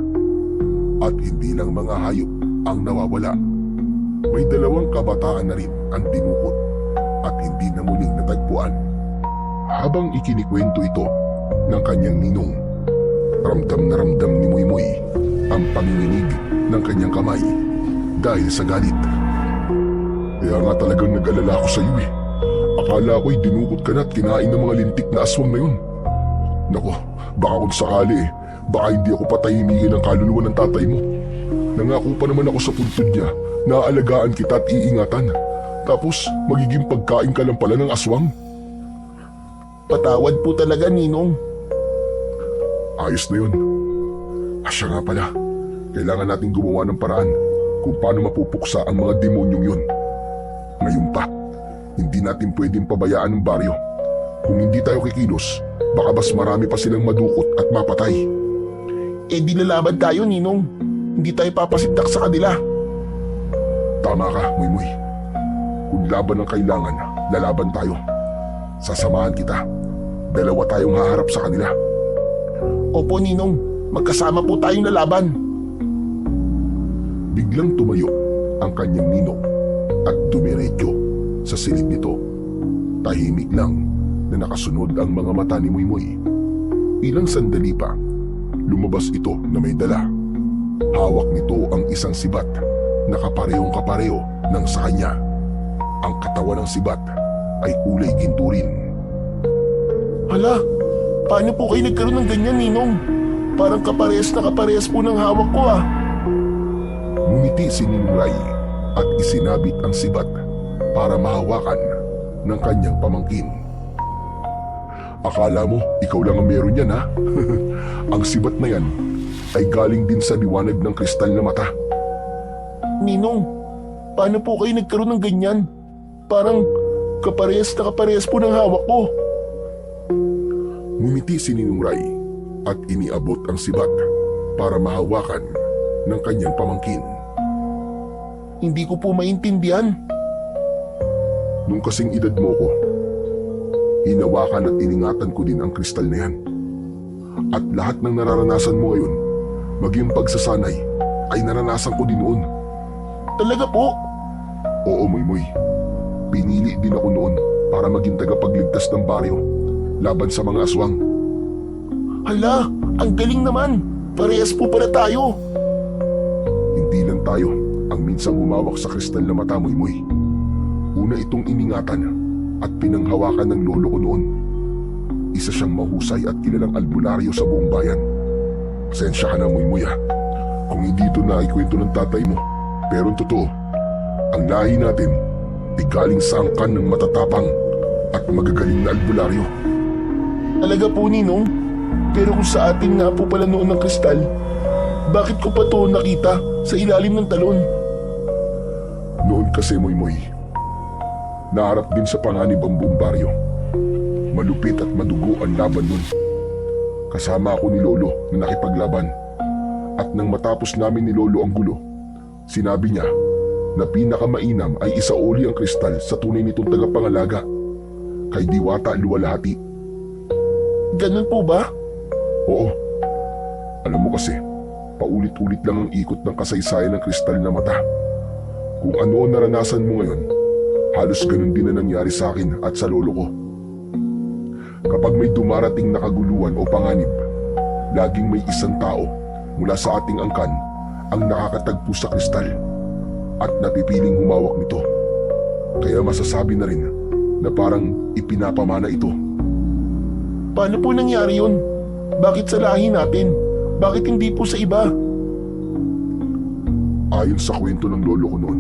At hindi lang mga hayop ang nawawala. May 2 kabataan na rin ang dinukot at hindi na muling natagpuan. Habang ikinikwento ito ng kanyang ninong, ramdam na ramdam ni Moymoy ang panginginig ng kanyang kamay dahil sa galit. Kaya nga talagang nag-alala ako sa iyo eh. Akala ko'y dinukot ka na at kinain ng mga lintik na aswang na yun. Nako, baka kung sakali baka hindi ako patahimigin ng kaluluwa ng tatay mo. Nangako pa naman ako sa puntod niya na aalagaan kita at iingatan. Tapos magiging pagkain ka lang pala ng aswang. Patawad po talaga, Ninong. Ayos na yun. Asya nga pala, kailangan nating gumawa ng paraan kung paano mapupuksa ang mga demonyong yun. Ngayon pa, hindi natin pwedeng pabayaan ng baryo. Kung hindi tayo kikilos, baka mas marami pa silang madukot at mapatay. Di lalaban tayo, Ninong. Hindi tayo papasindak sa kanila. Tama ka, Muymoy. Kung laban ang kailangan, lalaban tayo. Sasamahan kita. Dalawa tayong haharap sa kanila. Opo, Ninong. Magkasama po tayong lalaban. Biglang tumayo ang kanyang ninong at dumiretso sa silid nito. Tahimik lang na nakasunod ang mga mata ni Muymoy. Ilang sandali pa, lumabas ito na may dala. Hawak nito ang isang sibat na kaparehong kapareho ng sa kanya. Ang katawan ng sibat ay kulay ginto rin. Hala, paano po kayo nagkaroon ng ganyan, Ninong? Parang kaparehas na kaparehas po ng hawak ko Ngumiti si Ninong Ray at isinabit ang sibat para mahawakan ng kanyang pamangkin. Akala mo ikaw lang ang meron yan ha? Ang sibat na yan ay galing din sa liwanag ng kristal na mata. Ninong, paano po kayo nagkaroon ng ganyan? Parang kaparehas na kaparehas po ng hawak ko. Ngumiti si Ninong Ray at iniabot ang sibat para mahawakan ng kanyang pamangkin. Hindi ko po maintindihan. Nung kasing edad mo ko, hinawakan at iningatan ko din ang kristal na yan. At lahat ng nararanasan mo ngayon, maging pagsasanay, ay naranasan ko din noon. Talaga po? Oo, Muymoy. Pinili din ako noon para maging tagapagligtas ng baryo laban sa mga aswang. Hala, ang galing naman. Parehas po pala tayo. Hindi lang tayo ang minsang humawak sa kristal na mata, Muymoy. Una itong iningatan at pinanghawakan ng lolo ko noon. Isa siyang mahusay at kilalang albularyo sa buong bayan. Pasensya ka na, Muymoy kung hindi ito na ikwento ng tatay mo. Pero totoo, ang lahi natin ay galing sa angkan ng matatapang at magagaling na albularyo. Talaga po, Ninong? Pero kung sa atin nga po pala noon ng kristal, bakit ko pa to nakita sa ilalim ng talon? Noon kasi, Muymoy, naharap din sa panganib ang buong baryo. Malupit at madugo ang laban nun. Kasama ako ni Lolo na nakipaglaban. At nang matapos namin ni Lolo ang gulo, sinabi niya na pinakamainam ay isauli ang kristal sa tunay nitong tagapangalaga, kay Diwata Luwalhati. Ganun po ba? Oo. Alam mo kasi, paulit-ulit lang ang ikot ng kasaysayan ng kristal na mata. Kung ano ang naranasan mo ngayon, halos ganun din na nangyari sa akin at sa lolo ko. Kapag may dumarating na kaguluhan o panganib, laging may isang tao mula sa ating angkan ang nakakatagpo sa kristal at napipiling humawak nito. Kaya masasabi na rin na parang ipinapamana ito. Paano po nangyari yun? Bakit sa lahi natin? Bakit hindi po sa iba? Ayon sa kwento ng lolo ko noon,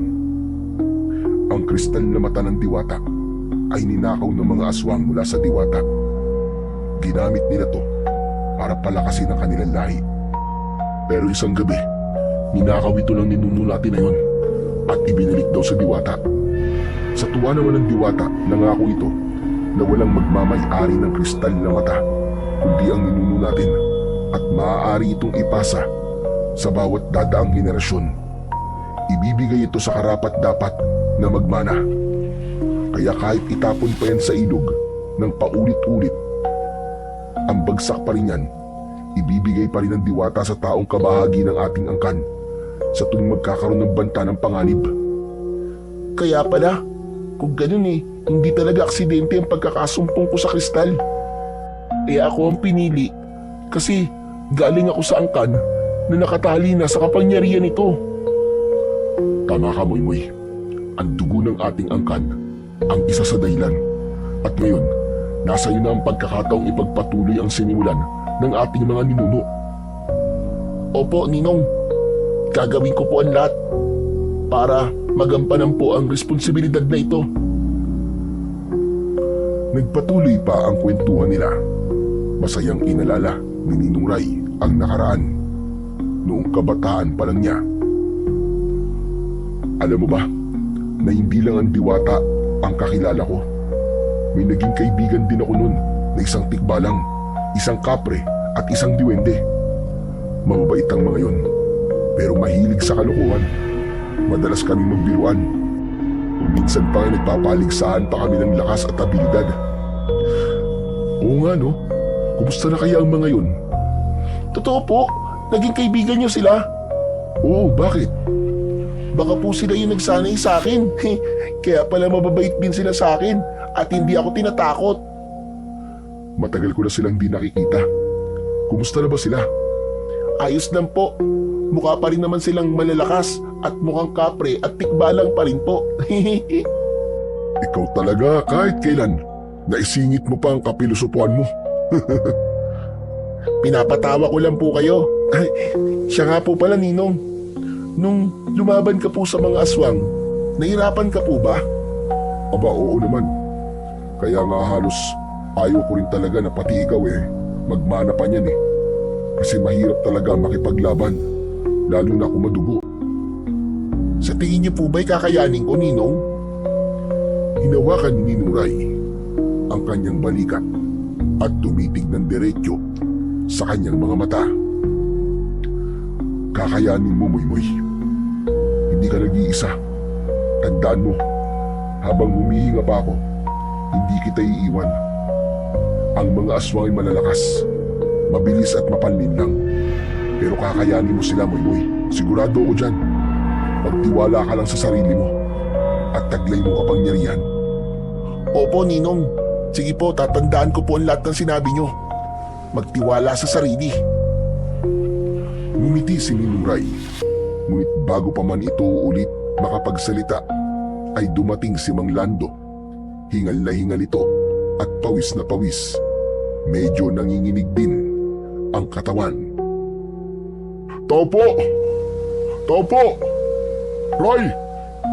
ang kristal na mata ng Diwata ay ninakaw ng mga aswang mula sa Diwata. Ginamit nila to para palakasin ang kanilang lahi. Pero isang gabi, ninakaw ito ng ninuno natin na yun at ibinalik daw sa Diwata. Sa tuwa naman ng Diwata, nangako ito na walang magmamay-ari ng kristal na mata kundi ang ninuno natin at maaari itong ipasa sa bawat dadaang henerasyon. Ibibigay ito sa karapat-dapat na magmana. Kaya kahit itapon pa yan sa ilog ng paulit-ulit, ang bagsak pa rin yan, ibibigay pa rin ng Diwata sa taong kabahagi ng ating angkan sa tuwing magkakaroon ng banta ng panganib. Kaya pala, kung ganun hindi talaga aksidente ang pagkakasumpong ko sa kristal. Kaya ako ang pinili kasi galing ako sa angkan na nakatali na sa kapangyarihan nito. Tama ka, Muymoy. Ang dugo ng ating angkan ang isa sa dahilan. At ngayon, nasa iyo na ang pagkakataong ipagpatuloy ang sinimulan ng ating mga ninuno. Opo, Ninong. Gagawin ko po ang lahat para magampanan po ang responsibilidad na ito. Nagpatuloy pa ang kwentuhan nila. Masayang inalala ni Ninong Ray ang nakaraan. Noong kabataan pa lang niya. Alam mo ba, na hindi lang ang diwata ang kakilala ko. May naging kaibigan din ako noon na isang tikbalang, isang kapre at isang diwende. Mababait ang mga yon, pero mahilig sa kalokohan. Madalas kaming magbiruan. Minsan pa nga nagpapaligsahan pa kami ng lakas at abilidad. Oo nga no, kumusta na kaya ang mga yon? Totoo po, naging kaibigan niyo sila. Oo, bakit? Baka po sila yung nagsanay sa akin. Kaya pala mababait din sila sa akin at hindi ako tinatakot. Matagal ko na silang di nakikita. Kumusta na ba sila? Ayos lang po. Mukha pa rin naman silang malalakas at mukhang kapre at tikbalang pa rin po. Ikaw talaga kahit kailan, naisingit mo pa ang kapilosopuan mo. Pinapatawa ko lang po kayo. Ay, siya nga po pala, Ninong. Nung lumaban ka po sa mga aswang, nahirapan ka po ba? Aba, oo naman. Kaya nga halos ayaw ko rin talaga na pati ikaw magmana pa niyan Kasi mahirap talaga makipaglaban, lalo na kung madugo. Sa tingin niyo po ba'y kakayanin ko, Ninong? Hinawakan ni Ninong Ray ang kanyang balikat at tumitig ng diretsyo sa kanyang mga mata. Kakayanin mo, Moymoy. Hindi ka nag-iisa. Tandaan mo, habang humihinga pa ako, hindi kita iiwan. Ang mga aswang ay malalakas, mabilis at mapanlinlang. Pero kakayanin mo sila, Moymoy. Sigurado ako dyan. Magtiwala ka lang sa sarili mo at taglay mo kapangyarihan. Opo, Ninong. Sige po, tatandaan ko po ang lahat ng sinabi niyo. Magtiwala sa sarili. Ngumiti si Ninong Ray. Ngunit bago pa man ito ulit makapagsalita, ay dumating si Mang Lando. Hingal na hingal ito at pawis na pawis. Medyo nanginginig din ang katawan. Tao po! Tao po! Ray!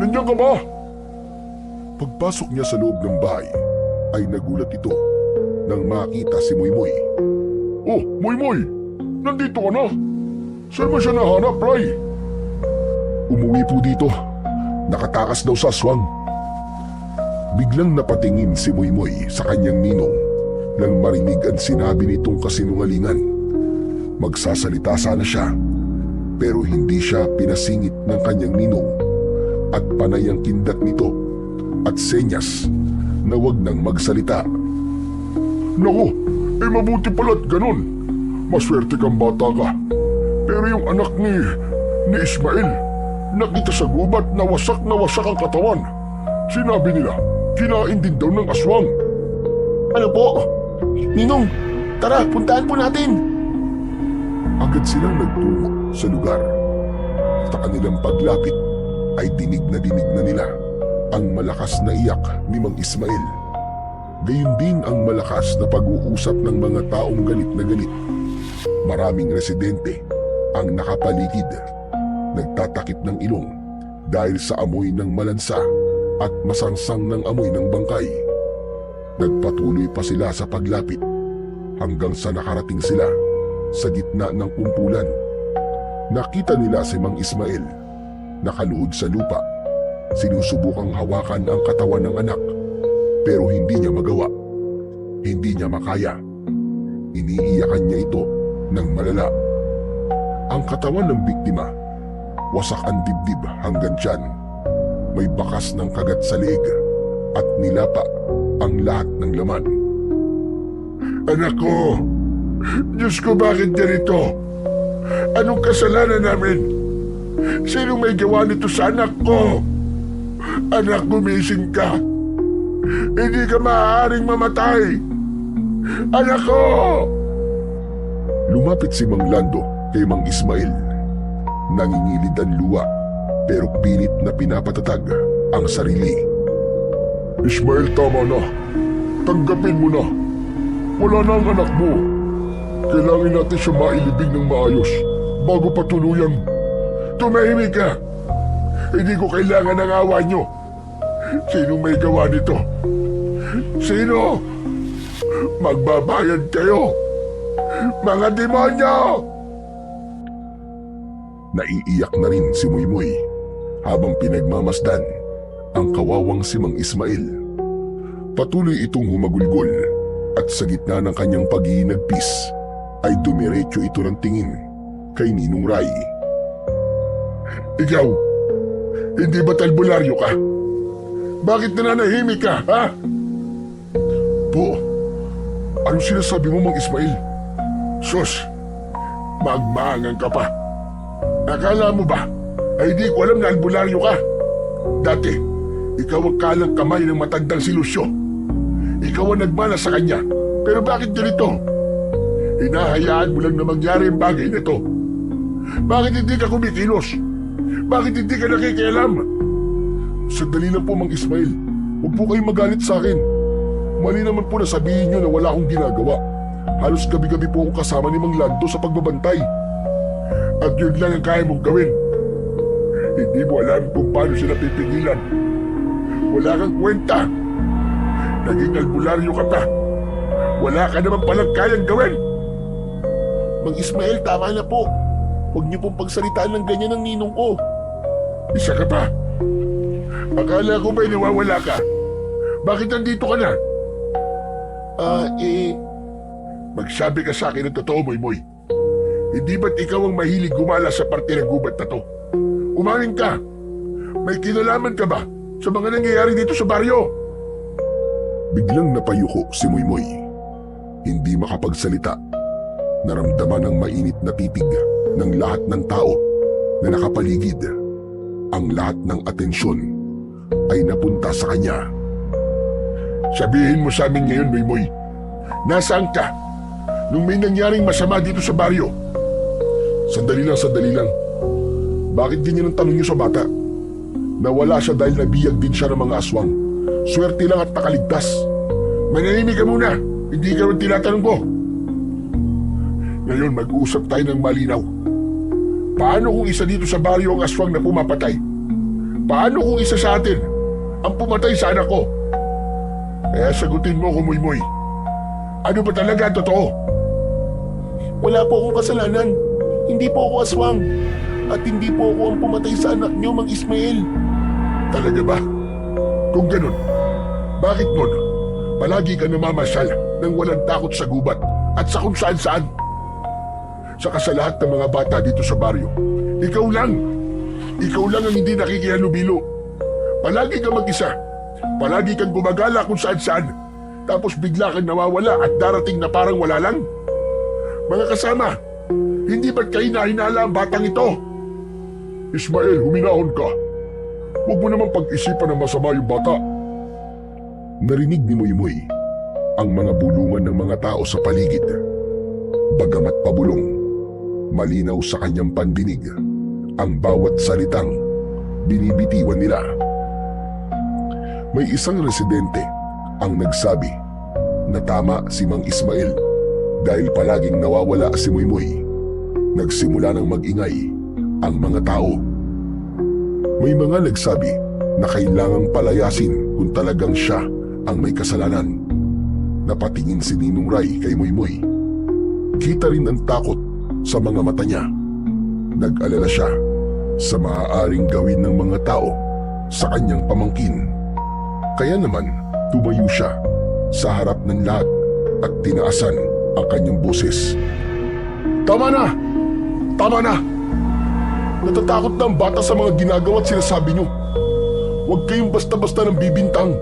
Nandiyan ka ba? Pagpasok niya sa loob ng bahay, ay nagulat ito nang makita si Moymoy. Oh, Moymoy! Nandito ka na! Saan mo siya nahanap, Ray? Umuwi po dito. Nakatakas daw sa aswang. Biglang napatingin si Moymoy sa kanyang ninong nang marinig ang sinabi nitong kasinungalingan. Magsasalita sana siya, pero hindi siya pinasingit ng kanyang ninong at panay ang kindat nito at senyas na wag nang magsalita. Naku, mabuti pala't ganun. Maswerte kang bata ka. Pero yung anak ni Ismael, nakita sa gubat na wasak ang katawan. Sinabi nila, kinain din daw ng aswang. Ano po? Ninong, tara, puntahan po natin. Agad silang nagtungo sa lugar. Sa kanilang paglapit ay dinig na nila ang malakas na iyak ni Mang Ismael. Gayun din ang malakas na pag-uusap ng mga taong galit na galit. Maraming residente ang nakapaligid, nagtatakip ng ilong dahil sa amoy ng malansa at masangsang ng amoy ng bangkay. Nagpatuloy pa sila sa paglapit hanggang sa nakarating sila sa gitna ng kumpulan. Nakita nila si Mang Ismael nakaluhod sa lupa. Sinusubukang hawakan ang katawan ng anak pero hindi niya magawa. Hindi niya makaya. Iniiyakan niya ito ng malala. Ang katawan ng biktima, wasak ang dibdib hanggang tiyan. May bakas ng kagat sa leeg at nilapa ang lahat ng laman. Anak ko! Diyos ko, bakit ganito? Anong kasalanan namin? Sino may gawa nito sa anak ko? Anak, gumising ka. Hindi ka maaaring mamatay. Anak ko! Lumapit si Mang Lando kay Mang Ismael. Nangingilid ang luwa pero pilit na pinapatatag ang sarili. Ismael, tama na. Tanggapin mo na. Wala na ang anak mo. Kailangan natin siya mailibing ng maayos bago pa tuluyang... Tumahimik ka! Hindi ko kailangan ng awa nyo. Sinong may gawa nito? Sino? Magbabayad kayo! Mga demonyo! Naiiyak na rin si Muymoy habang pinagmamasdan ang kawawang si Mang Ismael. Patuloy itong humagulgol at sa gitna ng kanyang paghihinagpis ay dumiretso ito ng tingin kay Ninong Ray. Ikaw, hindi ba talbularyo ka? Bakit nananahimik ka, ha? Po, anong sinasabi mo, Mang Ismael? Sus, magmaangan ka pa. Akala mo ba ay di ko alam na albularyo ka? Dati, ikaw ang kalang kamay ng matandang si Lucio. Ikaw ang nagmana sa kanya. Pero bakit ganito? Hinahayaan mo lang na mangyari ang bagay na ito. Bakit hindi ka kumikilos? Bakit hindi ka nakikialam? Sandali lang po, Mang Ismael. Huwag po kayong magalit sa akin. Mali naman po na sabihin nyo na wala akong ginagawa. Halos gabi-gabi po akong kasama ni Mang Lando sa pagbabantay. At yun lang ang kaya mong gawin. Hindi mo alam kung paano siya napipigilan. Wala kang kwenta. Naging albularyo ka pa. Wala ka naman palang kayang gawin. Mang Ismael, tama na po. Huwag niyo pong pagsalitaan ng ganyan ng ninong ko. Isa ka pa. Akala ko ba'y nawawala ka? Bakit nandito ka na? Magsabi ka sa akin ng totoo, Moymoy. Hindi ba't ikaw ang mahilig gumala sa parte ng gubat na to? Umamin ka. May kinalaman ka ba sa mga nangyayari dito sa baryo? Biglang napayuko si Moymoy. Hindi makapagsalita. Naramdaman ng mainit na titig ng lahat ng tao na nakapaligid. Ang lahat ng atensyon ay napunta sa kanya. Sabihin mo sa amin ngayon, Moymoy, nasaan ka nung may nangyaring masama dito sa baryo? Sandali lang. Bakit ganyan ang tanong niyo sa bata? Nawala siya dahil nabiyag din siya ng mga aswang. Swerte lang at nakaligtas. Manahimik ka muna, hindi ka rin tinatanong ko. Ngayon mag-usap tayo ng malinaw. Paano kung isa dito sa baryo ang aswang na pumapatay? Paano kung isa sa atin ang pumatay sa anak ko? Kaya sagutin mo ko, Moymoy. Ano ba talaga ang totoo? Wala po akong kasalanan. Hindi po ako aswang. At hindi po ako ang pumatay sa anak niyo, Mang Ismael. Talaga ba? Kung ganun, bakit mo palagi ka namamasyal ng walang takot sa gubat at sa kung saan-saan? Saka sa lahat ng mga bata dito sa baryo, ikaw lang ang hindi nakikihalubilo. Palagi kang mag-isa. Palagi kang gumagala kung saan-saan. Tapos bigla kang nawawala at darating na parang wala lang. Mga kasama, hindi ba't kayo nahinala ang batang ito? Ismael, huminahon ka. Huwag mo namang pag-isipan na masama yung bata. Narinig ni Moymoy ang mga bulungan ng mga tao sa paligid. Bagamat pabulong, malinaw sa kanyang pandinig ang bawat salitang binibitiwan nila. May isang residente ang nagsabi na tama si Mang Ismael dahil palaging nawawala si Moymoy. Nagsimula ng mag-ingay ang mga tao. May mga nagsabi na kailangang palayasin kung talagang siya ang may kasalanan. Napatingin si Ninong Ray kay Moymoy. Kita rin ang takot sa mga mata niya. Nag-alala siya sa maaaring gawin ng mga tao sa kanyang pamangkin. Kaya naman tumayo siya sa harap ng lahat at tinaasan ang kanyang boses. Tama na! Tama na! Natatakot na ang bata sa mga ginagawa at sinasabi niyo. Huwag kayong basta-basta ng bibintang,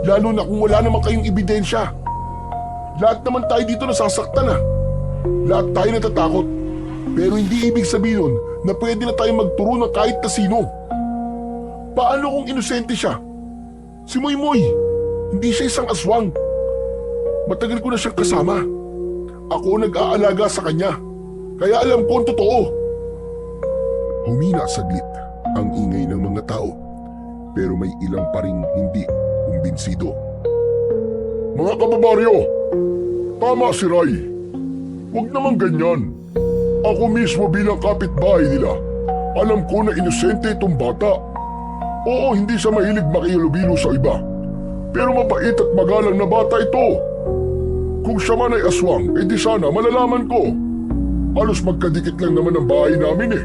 lalo na kung wala naman kayong ebidensya. Lahat naman tayo dito nasasaktan na. Lahat tayo natatakot. Pero hindi ibig sabihin nun na pwede na tayo magturo ng kahit na sino. Paano kung inosente siya? Si Moymoy, hindi siya isang aswang. Matagal ko na siyang kasama. Ako nag-aalaga sa kanya. Kaya alam ko ang totoo. Humina saglit ang ingay ng mga tao. pero may ilang pa ring hindi kumbinsido. Mga kababaryo, tama si Ray. Huwag naman ganyan. Ako mismo bilang kapitbahay nila, alam ko na inosente itong bata. Oo, hindi siya mahilig makihilubilo sa iba. Pero mabait at magalang na bata ito. Kung siya man ay aswang, edi sana malalaman ko. Halos magkadikit lang naman ang bahay namin eh.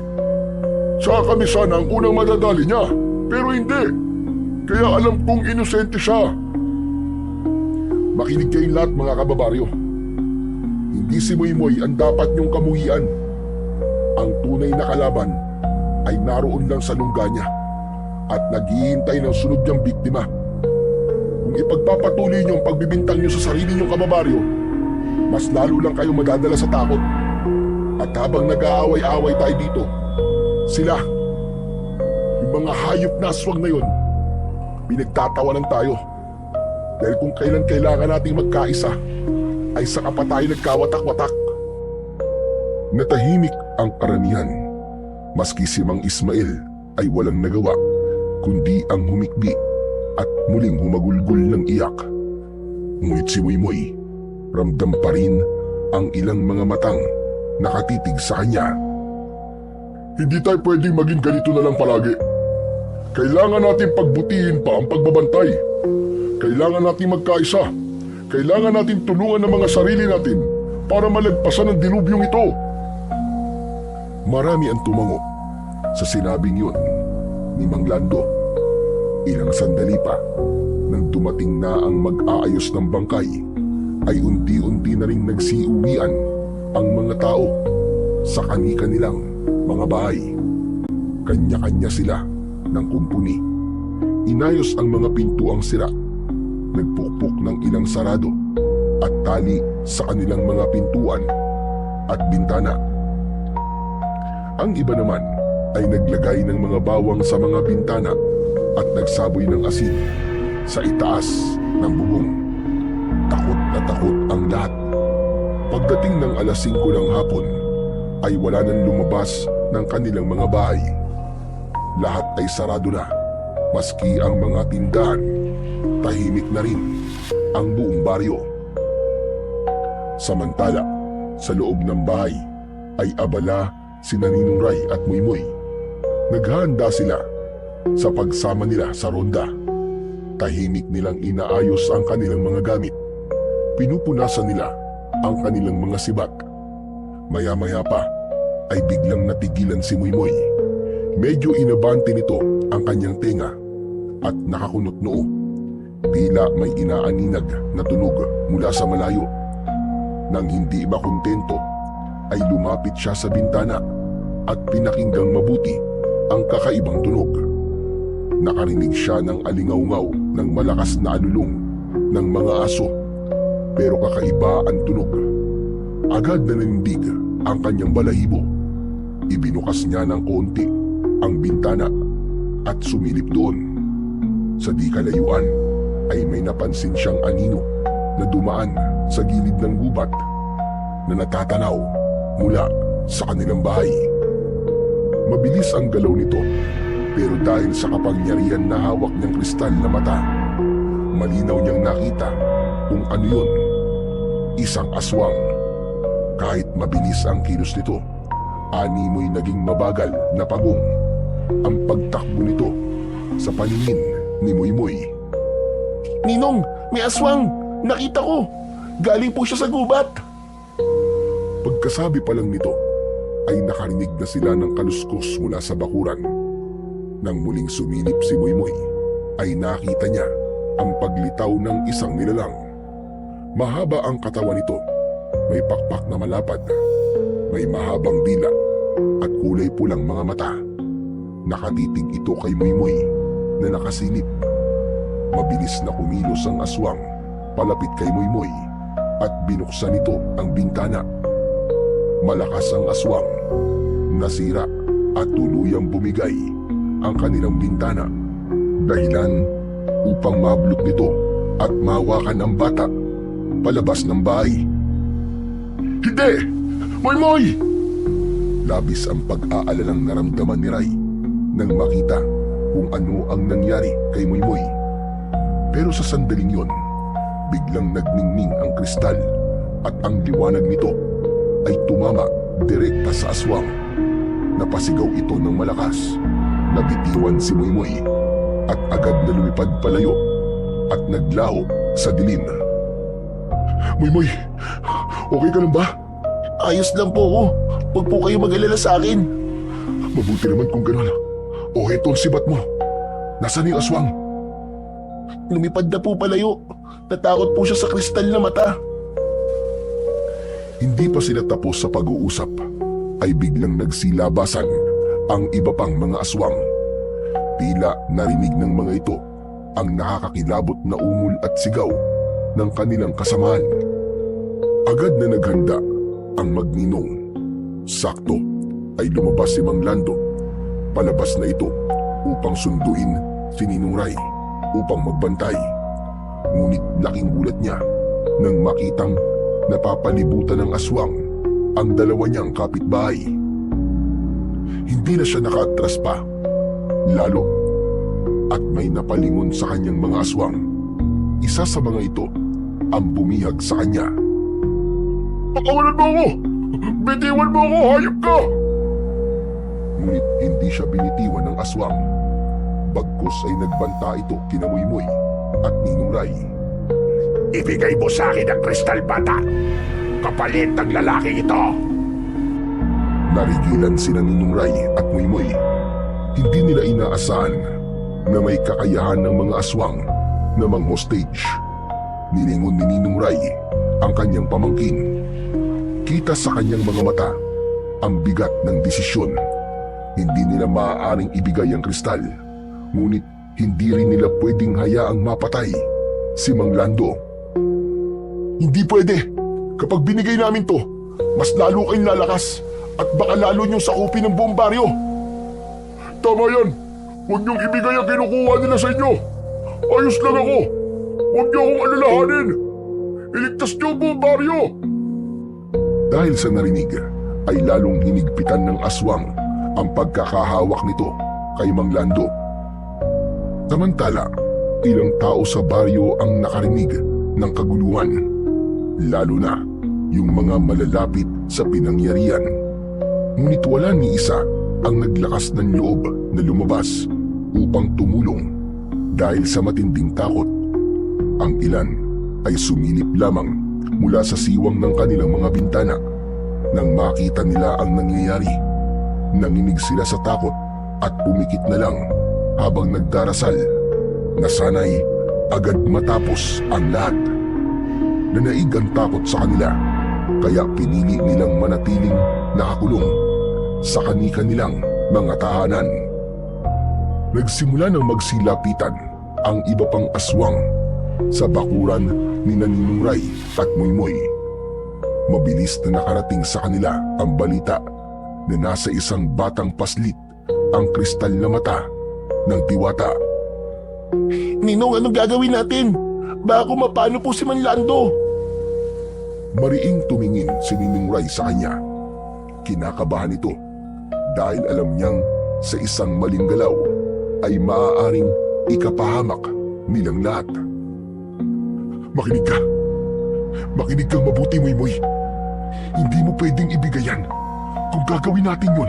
Saka kami sana ang unang madadali niya, pero hindi. Kaya alam kong inosente siya. Makinig kayong lahat mga kababaryo. Hindi si Moymoy ang dapat niyong kamuhian. Ang tunay na kalaban ay naroon lang sa lungga niya at naghihintay ng sunod niyang biktima. Kung ipagpapatuloy niyo ang pagbibintang niyo sa sarili niyong kababaryo, mas lalo lang kayo madadala sa takot. At habang nag-aaway-aaway tayo dito, sila, yung mga hayop na aswang na yun, pinagtatawanan tayo. Dahil kung kailan kailangan nating magkaisa, ay saka pa tayo nagkawatak-watak. Natahimik ang karamihan, maski si Mang Ismael ay walang nagawa, kundi ang humikbi at muling humagulgol ng iyak. Ngunit si Moymoy, ramdam pa rin ang ilang mga matang nakatitig sa kanya. Hindi tayo pwedeng maging ganito na lang palagi. Kailangan natin pagbutihin pa ang pagbabantay. Kailangan natin magkaisa. Kailangan natin tulungan ang mga sarili natin para malagpasan ang dilubyong ito. Marami ang tumango sa sinabing yun ni Mang Lando. Ilang sandali pa, nang dumating na ang mag-aayos ng bangkay, ay unti-unti na ring nagsiuwian ang mga tao sa kani-kanilang mga bahay. Kanya-kanya sila ng kumpuni. Inayos ang mga pintuang sira. Nagpukpok ng ilang sarado at tali sa kanilang mga pintuan at bintana. Ang iba naman ay naglagay ng mga bawang sa mga bintana at nagsaboy ng asin sa itaas ng bubong. Takot na takot ang lahat. Pagdating ng alas 5 ng hapon, ay wala nang lumabas ng kanilang mga bahay. Lahat ay sarado na, maski ang mga tindahan. Tahimik na rin ang buong baryo. Samantala, sa loob ng bahay ay abala si Ninong Ray at Moymoy. Naghahanda sila sa pagsama nila sa ronda. Tahimik nilang inaayos ang kanilang mga gamit. Pinupunasan nila ang kanilang mga sibak. Maya-maya pa ay biglang natigilan si Moymoy. Medyo inabante nito ang kanyang tenga at nakakunot noo. Tila may inaaninag na tunog mula sa malayo. Nang hindi makontento, ay lumapit siya sa bintana at pinakinggang mabuti ang kakaibang tunog. Nakarinig siya ng alingaungaw ng malakas na alulong ng mga aso, pero kakaiba ang tunog. Agad na nanindig ang kanyang balahibo. Ibinukas niya ng konti ang bintana at sumilip doon. Sa di kalayuan ay may napansin siyang anino na dumaan sa gilid ng gubat na natatanaw mula sa kanilang bahay. Mabilis ang galaw nito, pero dahil sa kapangyarihan na hawak niyang kristal na mata, malinaw niyang nakita kung ano yun. Isang aswang. Kahit mabilis ang kilos nito, animoy naging mabagal na pagong ang pagtakbo nito sa paningin ni Moymoy. Ninong, may aswang! Nakita ko! Galing po siya sa gubat! Pagkasabi pa lang nito, ay nakarinig na sila ng kaluskos mula sa bakuran. Nang muling sumilip si Moymoy, ay nakita niya ang paglitaw ng isang nilalang. Mahaba ang katawan nito, may pakpak na malapad, may mahabang dila at kulay pulang mga mata. Nakatitig ito kay Moymoy na nakasilip. Mabilis na kumilos ang aswang palapit kay Moymoy at binuksan nito ang bintana. Malakas ang aswang, nasira at tuluyang bumigay ang kanilang bintana, dahilan upang mablot nito at mahawakan ang bata palabas ng bahay. Hindi! Moymoy! Labis ang pag-aalalang naramdaman ni Ray nang makita kung ano ang nangyari kay Moymoy. Pero sa sandaling yon, biglang nagningning ang kristal at ang liwanag nito ay tumama direkta sa aswang. Napasigaw ito ng malakas, nabitiwan si Moymoy at agad na lumipad palayo at naglaho sa dilim. Moymoy, okay ka lang ba? Ayos lang po ako. Huwag po kayo mag-alala sa akin. Mabuti naman kung gano'n. O heto ang sibat mo. Nasaan yung aswang? Lumipad na po palayo. Natakot po siya sa kristal na mata. Hindi pa sila tapos sa pag-uusap ay biglang nagsilabasan ang iba pang mga aswang. Tila narinig ng mga ito ang nakakakilabot na ungol at sigaw ng kanilang kasamahan. Agad na naghanda ang magninong. Sakto ay lumabas si Mang Lando. Palabas na ito upang sunduin si Ninong Ray upang magbantay. Ngunit laking gulat niya nang makitang napapalibutan ng aswang ang dalawa niyang kapitbahay. Hindi na siya nakaatras pa, lalo at may napalingon sa kanyang mga aswang. Isa sa mga ito ang bumihag sa kanya. Pakawalan mo ako! Bitiwan mo ako! Hayop ka! Ngunit hindi siya binitiwan ng aswang. Bagkus ay nagbanta ito kina Moymoy at Ninong Ray. Ibigay mo sa akin ang kristal, bata. Kapalit ng lalaki ito. Narigilan sina Ninong Ray at Moymoy. Hindi nila inaasahan na may kakayahan ng mga aswang na mang-hostage. Nilingon ni Ninong Ray ang kanyang pamangkin. Kita sa kanyang mga mata ang bigat ng desisyon. Hindi nila maaaring ibigay ang kristal, ngunit hindi rin nila pwedeng hayaang mapatay si Mang Lando. Hindi pwede! Kapag binigay namin to, mas lalo kayong lalakas at baka lalo niyong sakupin ng buong baryo. Tama yan! Huwag niyong ibigay ang kinukuha nila sa inyo! Ayos lang ako! Huwag niyo akong alalahanin! Iligtas niyo ang buong baryo! Dahil sa narinig, ay lalong hinigpitan ng aswang ang pagkakahawak nito kay Mang Lando. Samantala, ilang tao sa baryo ang nakarinig ng kaguluhan, lalo na yung mga malalapit sa pinangyarihan. Ngunit wala ni isa ang naglakas ng loob na lumabas upang tumulong dahil sa matinding takot. Ang ilan ay sumilip lamang mula sa siwang ng kanilang mga bintana. Nang makita nila ang nangyayari, nanginig sila sa takot at pumikit na lang habang nagdarasal na sana'y agad matapos ang lahat. Nanaig ang takot sa kanila, kaya pinili nilang manatiling nakakulong sa kani-kanilang mga tahanan. Nagsimula ng magsilapitan ang iba pang aswang sa bakuran ni Ninong Ray at Moymoy. Mabilis na nakarating sa kanila ang balita na nasa isang batang paslit ang kristal na mata ng Diwata. Ninong, anong gagawin natin? Baka mapano po si Mang Lando? Mariing tumingin si Ninong Ray sa kanya. Kinakabahan ito dahil alam niyang sa isang maling galaw ay maaaring ikapahamak nilang lahat. Makinig ka. Makinig kang mabuti, Moymoy. Hindi mo pwedeng ibigay yan. Kung gagawin natin yun,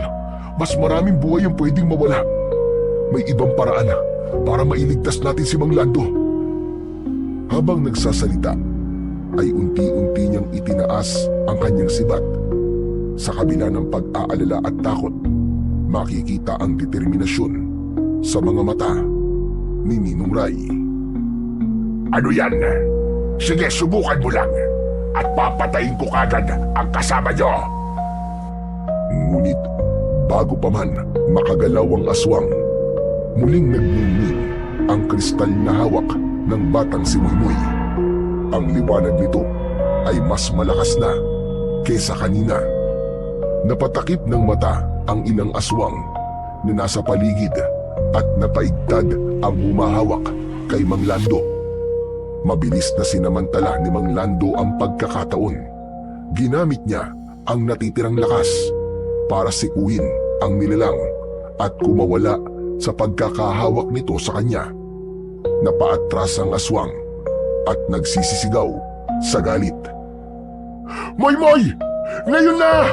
mas maraming buhay ang pwedeng mawala. May ibang paraan para mailigtas natin si Mang Lando. Habang nagsasalita, ay unti-unti niyang itinaas ang kanyang sibat. Sa kabila ng pag-aalala at takot, makikita ang determinasyon sa mga mata ni Ninong Ray. Ano yan? Sige, subukan mo lang. At papatayin ko kagad ang kasama nyo. Ngunit bago pa man makagalaw ang aswang, muling nagningning ang kristal na hawak ng batang si Moymoy. Ang liwanag nito ay mas malakas na kesa kanina. Napatakip ng mata ang ilang aswang na nasa paligid at napaigtad ang humahawak kay Mang Lando. Mabilis na sinamantala ni Mang Lando ang pagkakataon. Ginamit niya ang natitirang lakas para sikuhin ang nilalang at kumawala sa pagkakahawak nito sa kanya. Napaatras ang aswang at nagsisisigaw sa galit. Moymoy! Ngayon na!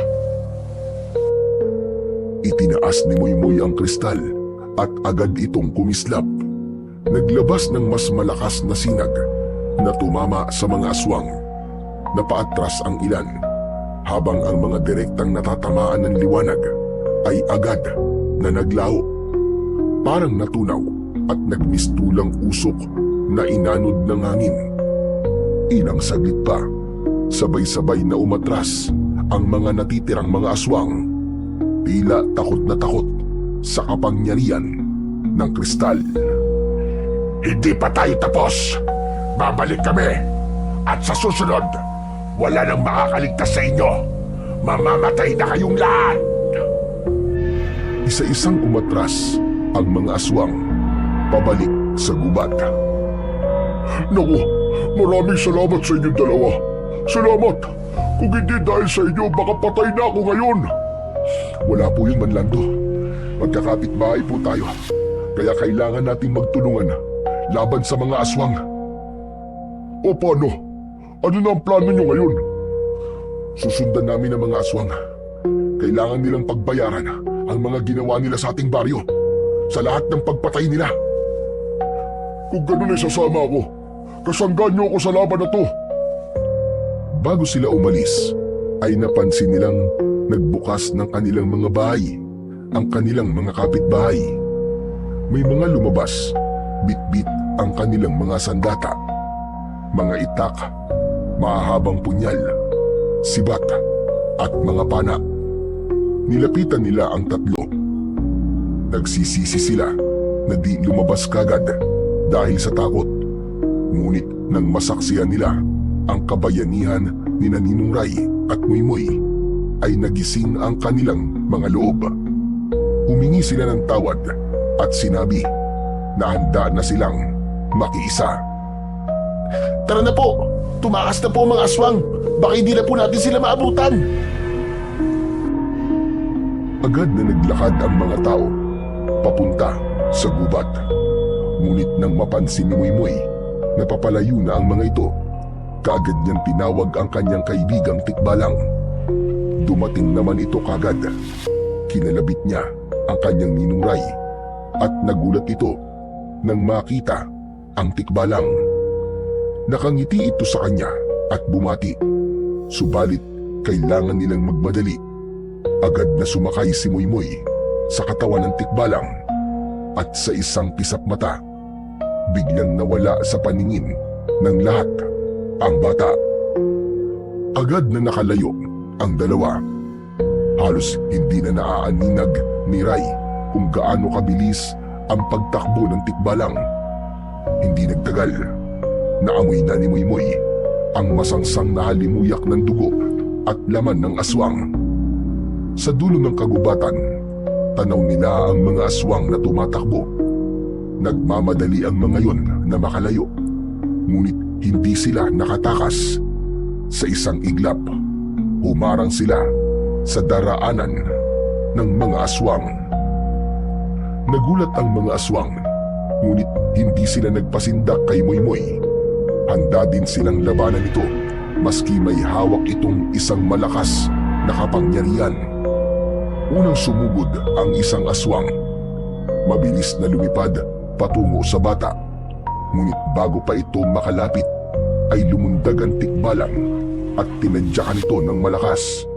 Itinaas ni Moymoy ang kristal at agad itong kumislap. Naglabas ng mas malakas na sinag na tumama sa mga aswang. Napaatras ang ilan, habang ang mga direktang natatamaan ng liwanag ay agad na naglaho. Parang natunaw at nagmistulang usok na inanod ng hangin. Ilang saglit pa, sabay-sabay na umatras ang mga natitirang mga aswang. Tila takot na takot sa kapangyarihan ng kristal. Hindi pa tayo tapos. Babalik kami. At sa susunod, wala nang makakaligtas sa inyo. Mamamatay na kayong lahat. Isa-isang umatras ang mga aswang pabalik sa gubat. Naku, maraming salamat sa inyong dalawa. Salamat. Kung hindi dahil sa inyo, baka patay na ako ngayon. Wala po yun, Manlando. Magkakapit-bahay po tayo. Kaya kailangan nating magtulungan laban sa mga aswang. O paano? Ano na ang plano nyo ngayon? Susundan namin ang mga aswang. Kailangan nilang pagbayaran ang mga ginawa nila sa ating baryo. Sa lahat ng pagpatay nila. Kung ganun ay sasama ako. Kasanggan nyo ako sa laban na to. Bago sila umalis, ay napansin nilang nagbukas ng kanilang mga bahay ang kanilang mga kapitbahay. May mga lumabas, bit-bit ang kanilang mga sandata, mga itak, mahahabang punyal, sibat at mga pana. Nilapitan nila ang tatlo. Nagsisisi sila na di lumabas kagad dahil sa takot. Ngunit nang masaksihan nila ang kabayanihan ni Ninong Ray at Moymoy, ay nagising ang kanilang mga loob. Humingi sila ng tawad at sinabi na handa na silang makiisa. Tara na po! Tumakas na po ang mga aswang! Baka hindi na po natin sila maabutan! Agad na naglakad ang mga tao papunta sa gubat. Ngunit nang mapansin ni Moymoy na papalayo na ang mga ito, kaagad niyang tinawag ang kanyang kaibigang Tikbalang. Dumating naman ito kagad. Kinalabit niya ang kanyang Ninong Ray at nagulat ito nang makita ang Tikbalang. Nakangiti ito sa kanya at bumati. Subalit kailangan nilang magmadali. Agad na sumakay si Moymoy sa katawan ng Tikbalang at sa isang pisap mata, biglang nawala sa paningin ng lahat ang bata. Agad na nakalayo ang dalawa. Halos hindi na naaaninag ni Ray kung gaano kabilis ang pagtakbo ng Tikbalang. Hindi nagtagal, naamoy na ni Moymoy ang masangsang na halimuyak ng dugo at laman ng aswang. Sa dulo ng kagubatan, tanaw nila ang mga aswang na tumatakbo. Nagmamadali ang mga yon na makalayo, ngunit hindi sila nakatakas. Sa isang iglap, humarang sila sa daraanan ng mga aswang. Nagulat ang mga aswang, ngunit hindi sila nagpasindak kay Moymoy. Handa din silang labanan ito, maski may hawak itong isang malakas na kapangyarihan. Unang sumugod ang isang aswang. Mabilis na lumipad patungo sa bata. Ngunit bago pa ito makalapit, ay lumundag ang Tikbalang at tinadyakan ito ng malakas.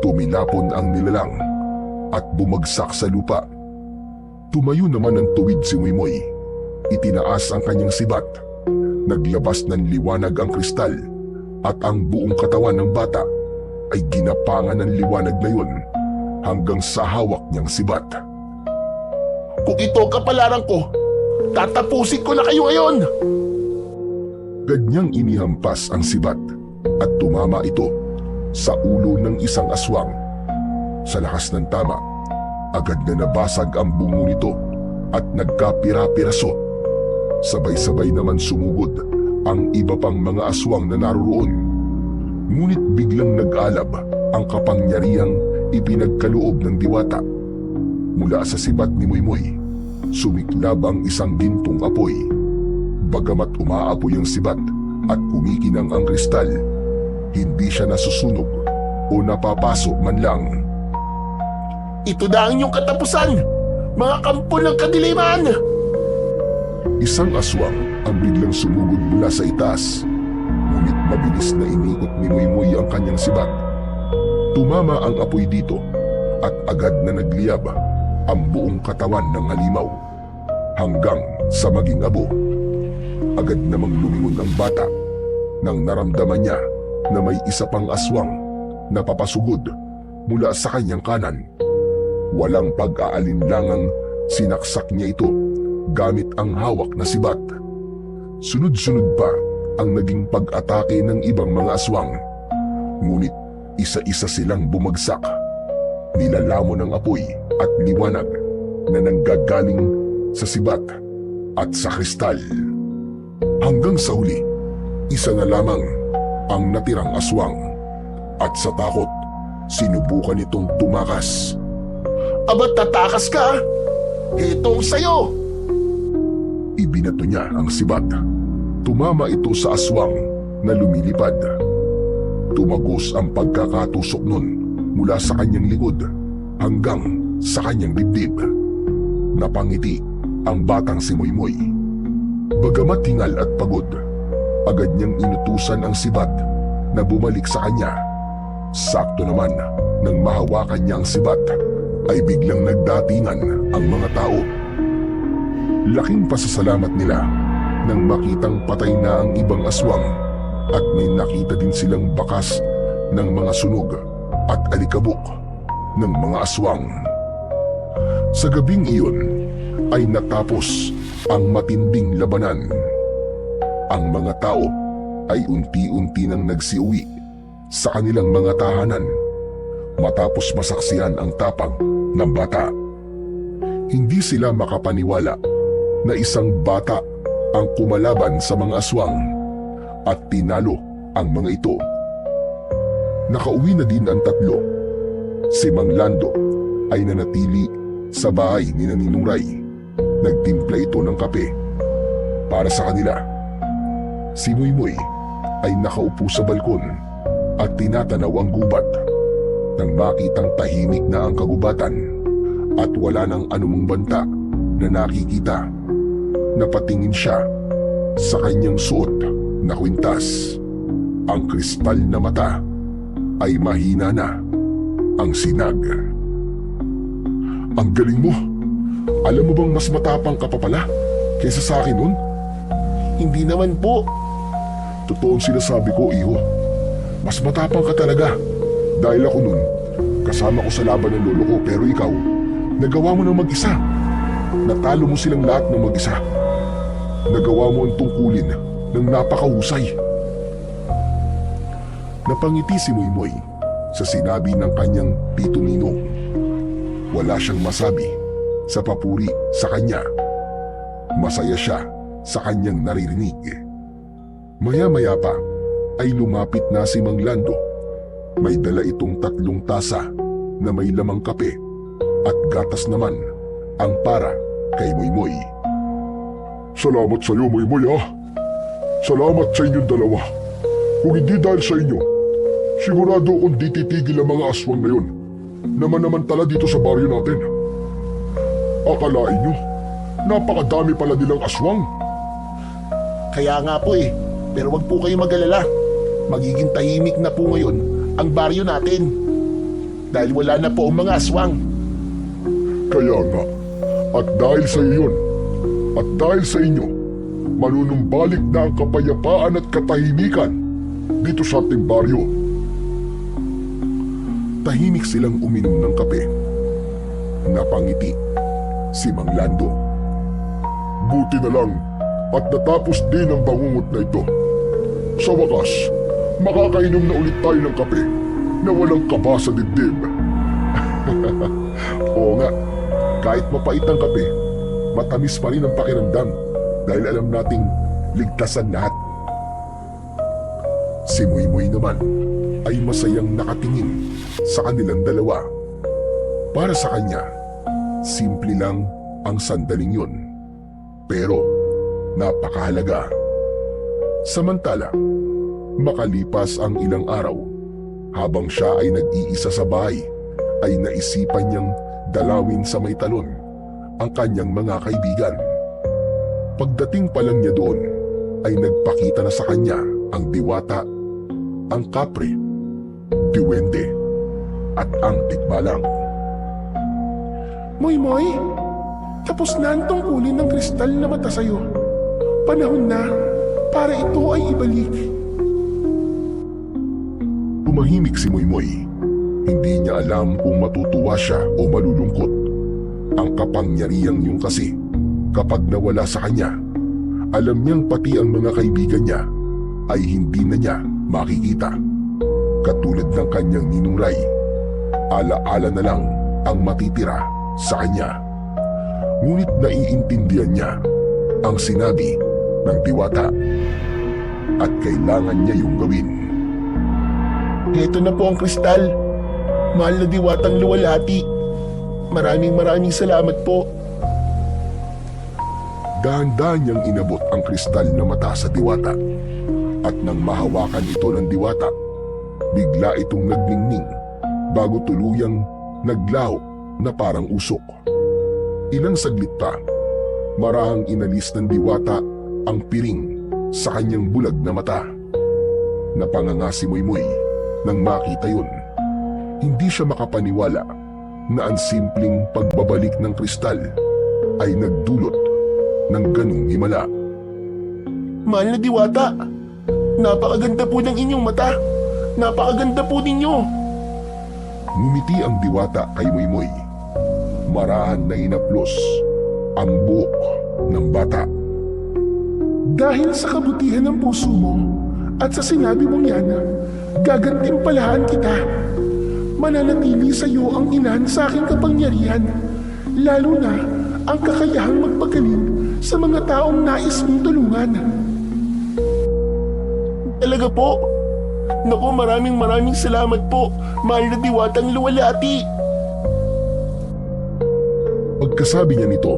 Tumilapon ang nilalang at bumagsak sa lupa. Tumayo naman ng tuwid si Moymoy. Itinaas ang kanyang sibat. Naglabas ng liwanag ang kristal at ang buong katawan ng bata ay ginapangan ng liwanag na yun hanggang sa hawak niyang sibat. Kung ito ang kapalaran ko, tatapusin ko na kayo ngayon! Ganyang inihampas ang sibat at tumama ito sa ulo ng isang aswang. Sa lakas ng tama, agad na nabasag ang bungo nito at nagkapira-piraso. Sabay-sabay naman sumugod ang iba pang mga aswang na naroroon. Ngunit biglang nag-alab ang kapangyarihang ipinagkaloob ng diwata. Mula sa sibat ni Moymoy sumiklab ang isang gintong apoy. Bagamat umaapoy ang sibat at kumikinang ang kristal, hindi siya nasusunog o napapaso man lang. Ito na ang inyong katapusan, mga kampo ng kadiliman! Isang aswang ang biglang sumugod mula sa itaas, ngunit mabilis na inikot ni Moymoy ang kanyang sibat. Tumama ang apoy dito at agad na nagliyab ang buong katawan ng halimaw hanggang sa maging abo. Agad namang lumingon ang bata nang naramdaman niya na may isa pang aswang na papasugod mula sa kanyang kanan. Walang pag-aalinlangang sinaksak niya ito gamit ang hawak na sibat. Sunod-sunod pa ang naging pag-atake ng ibang mga aswang. Ngunit isa-isa silang bumagsak. Nilalamon ng apoy at liwanag na nanggagaling sa sibat at sa kristal. Hanggang sa huli, isa na lamang ang natirang aswang. At sa takot, sinubukan itong tumakas. Aba't tatakas ka? Ito ang sayo! Ibinato niya ang sibat. Tumama ito sa aswang na lumilipad. Tumagos ang pagkakatusok nun mula sa kanyang likod hanggang sa kanyang dibdib. Napangiti ang batang si Moymoy. Bagamat hingal at pagod, agad niyang inutusan ang sibat na bumalik sa kanya. Sakto naman nang mahawakan niya ang sibat ay biglang nagdatingan ang mga tao. Laking pasasalamat nila nang makitang patay na ang ibang aswang at may nakita din silang bakas ng mga sunog at alikabok ng mga aswang. Sa gabing iyon ay natapos ang matinding labanan. Ang mga tao ay unti-unti nang nagsiuwi sa kanilang mga tahanan matapos masaksihan ang tapang ng bata. Hindi sila makapaniwala na isang bata ang kumalaban sa mga aswang at tinalo ang mga ito. Nakauwi na din ang tatlo. Si Mang Lando ay nanatili sa bahay ni Ninong Ray. Nagtimpla ito ng kape para sa kanila. Si Moymoy ay nakaupo sa balkon at tinatanaw ang gubat. Nang makitang tahimik na ang kagubatan at wala nang anumang banta na nakikita, napatingin siya sa kanyang suot na kwintas. Ang kristal na mata ay mahina na ang sinag. Ang galing mo! Alam mo bang mas matapang ka pa pala kaysa sa akin nun? Hindi naman po. Totoo ang sinasabi ko, iho. Mas matapang ka talaga. Dahil ako nun, kasama ko sa laban ng lolo ko, pero ikaw, nagawa mo ng mag-isa. Natalo mo silang lahat ng mag-isa. Nagawa mo ang tungkulin ng napakahusay. Napangiti si Moymoy sa sinabi ng kanyang tito Ninong. Wala siyang masabi sa papuri sa kanya. Masaya siya sa kanyang naririnig. Maya-maya pa ay lumapit na si Mang Lando. May dala itong 3 tasa na may lamang kape at gatas naman ang para kay Moymoy. Salamat sa iyo, Moymoy, ah. Salamat sa inyong dalawa. Kung hindi dahil sa inyo, sigurado akong di titigil ang mga aswang na yun na manamantala dito sa baryo natin. Akalain nyo, napakadami pala nilang aswang. Kaya nga po pero wag po kayo mag-alala. Magiging tahimik na po ngayon ang baryo natin. Dahil wala na po ang mga aswang. Kaya nga, at dahil sa iyon, at dahil sa inyo, manunumbalik na ang kapayapaan at katahimikan dito sa ating baryo. Tahimik silang uminom ng kape. Napangiti si Mang Lando. Buti na lang at natapos din ang bangungot na ito. Sa wakas, makakainom na ulit tayo ng kape na walang kaba sa dibdib. Oo nga, kahit mapait ang kape, matamis pa rin ang pakiramdam dahil alam nating ligtasan lahat. Si Moymoy naman ay masayang nakatingin sa kanilang dalawa. Para sa kanya, simple lang ang sandaling yun. Pero napakahalaga. Samantala, makalipas ang ilang araw, habang siya ay nag-iisa sa bahay, ay naisipan niyang dalawin sa may talon ang kanyang mga kaibigan. Pagdating pa lang niya doon, ay nagpakita na sa kanya ang diwata, ang kapre, diwende, at ang tikbalang. Moy, tapos na ang tungkulin ng kristal na mata sa'yo. Panahon na para ito ay ibalik. Tumahimik si Moymoy. Hindi niya alam kung matutuwa siya o malulungkot. Ang kapangyarihang yun kasi, kapag nawala sa kanya, alam niyang pati ang mga kaibigan niya ay hindi na niya makikita. Katulad ng kanyang ninong Ray, ala-ala na lang ang matitira sa kanya. Ngunit naiintindihan niya ang sinabi ng diwata at kailangan niya yung gawin. Heto na po ang kristal. Mahal na diwatang luwalhati. Maraming salamat po. Dahan-dahan niyang inabot ang kristal na mata sa diwata, at nang mahawakan ito ng diwata, bigla itong nagningning bago tuluyang naglaho na parang usok. Ilang saglit pa, marahang inalis ng diwata ang piring sa kanyang bulag na mata. Napanganga si Moymoy nang makita yun. Hindi siya makapaniwala na ang simpleng pagbabalik ng kristal ay nagdulot ng ganung himala. Mahal na diwata, napakaganda po ng inyong mata. Napakaganda po ninyo. Ngumiti ang diwata kay Moymoy. Marahan na inaplos ang buhok ng bata. Dahil sa kabutihan ng puso mo at sa sinabi mong yan, gagantimpalahan kita. Mananatili sa iyo ang inahan sa aking kapangyarihan, lalo na ang kakayahang magpagaling sa mga taong nais mong tulungan. Talaga po? Naku, maraming salamat po, mahal na diwatang luwalhati. Pagkasabi niya nito,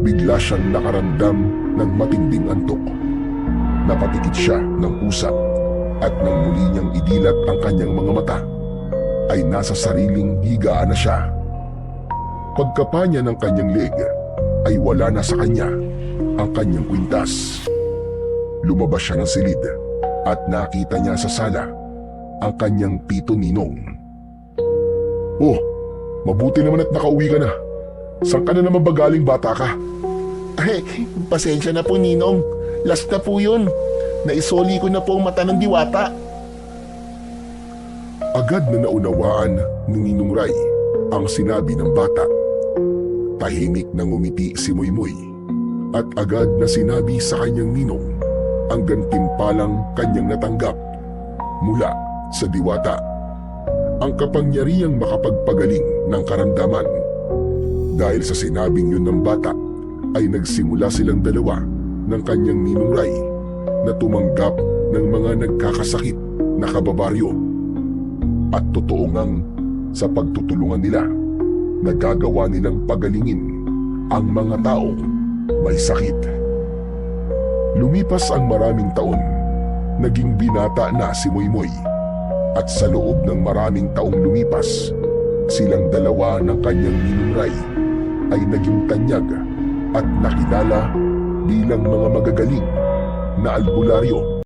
bigla siyang nakaramdam ng matinding antok. Napatikit siya ng usap, at nang muli niyang idilat ang kanyang mga mata, ay nasa sariling higaan na siya. Pagkapa niya ng kanyang leg, ay wala na sa kanya ang kanyang kwintas. Lumabas siya ng silid at nakita niya sa sala ang kanyang tito Ninong. "Oh, mabuti naman at nakauwi ka na. Saan ka na naman ba galing, bata ka?" Ay, pasensya na po, Ninong. Last na po yun. Naisoli ko na po ang mata ng diwata. Agad na naunawaan ni Ninong Ray ang sinabi ng bata. Tahimik na ngumiti si Moymoy, at agad na sinabi sa kanyang ninong ang gantimpalang kanyang natanggap mula sa diwata. Ang kapangyarihang makapagpagaling ng karamdaman. Dahil sa sinabing yun ng bata, ay nagsimula silang dalawa ng kanyang ninong Ray na tumanggap ng mga nagkakasakit na kababaryo. At totoo ngang sa pagtutulungan nila, nagagawa nilang pagalingin ang mga taong may sakit. Lumipas ang maraming taon, naging binata na si Moymoy. At sa loob ng maraming taong lumipas, silang dalawa ng kanyang ninong Ray ay naging tanyag at nakilala bilang mga magagaling na albularyo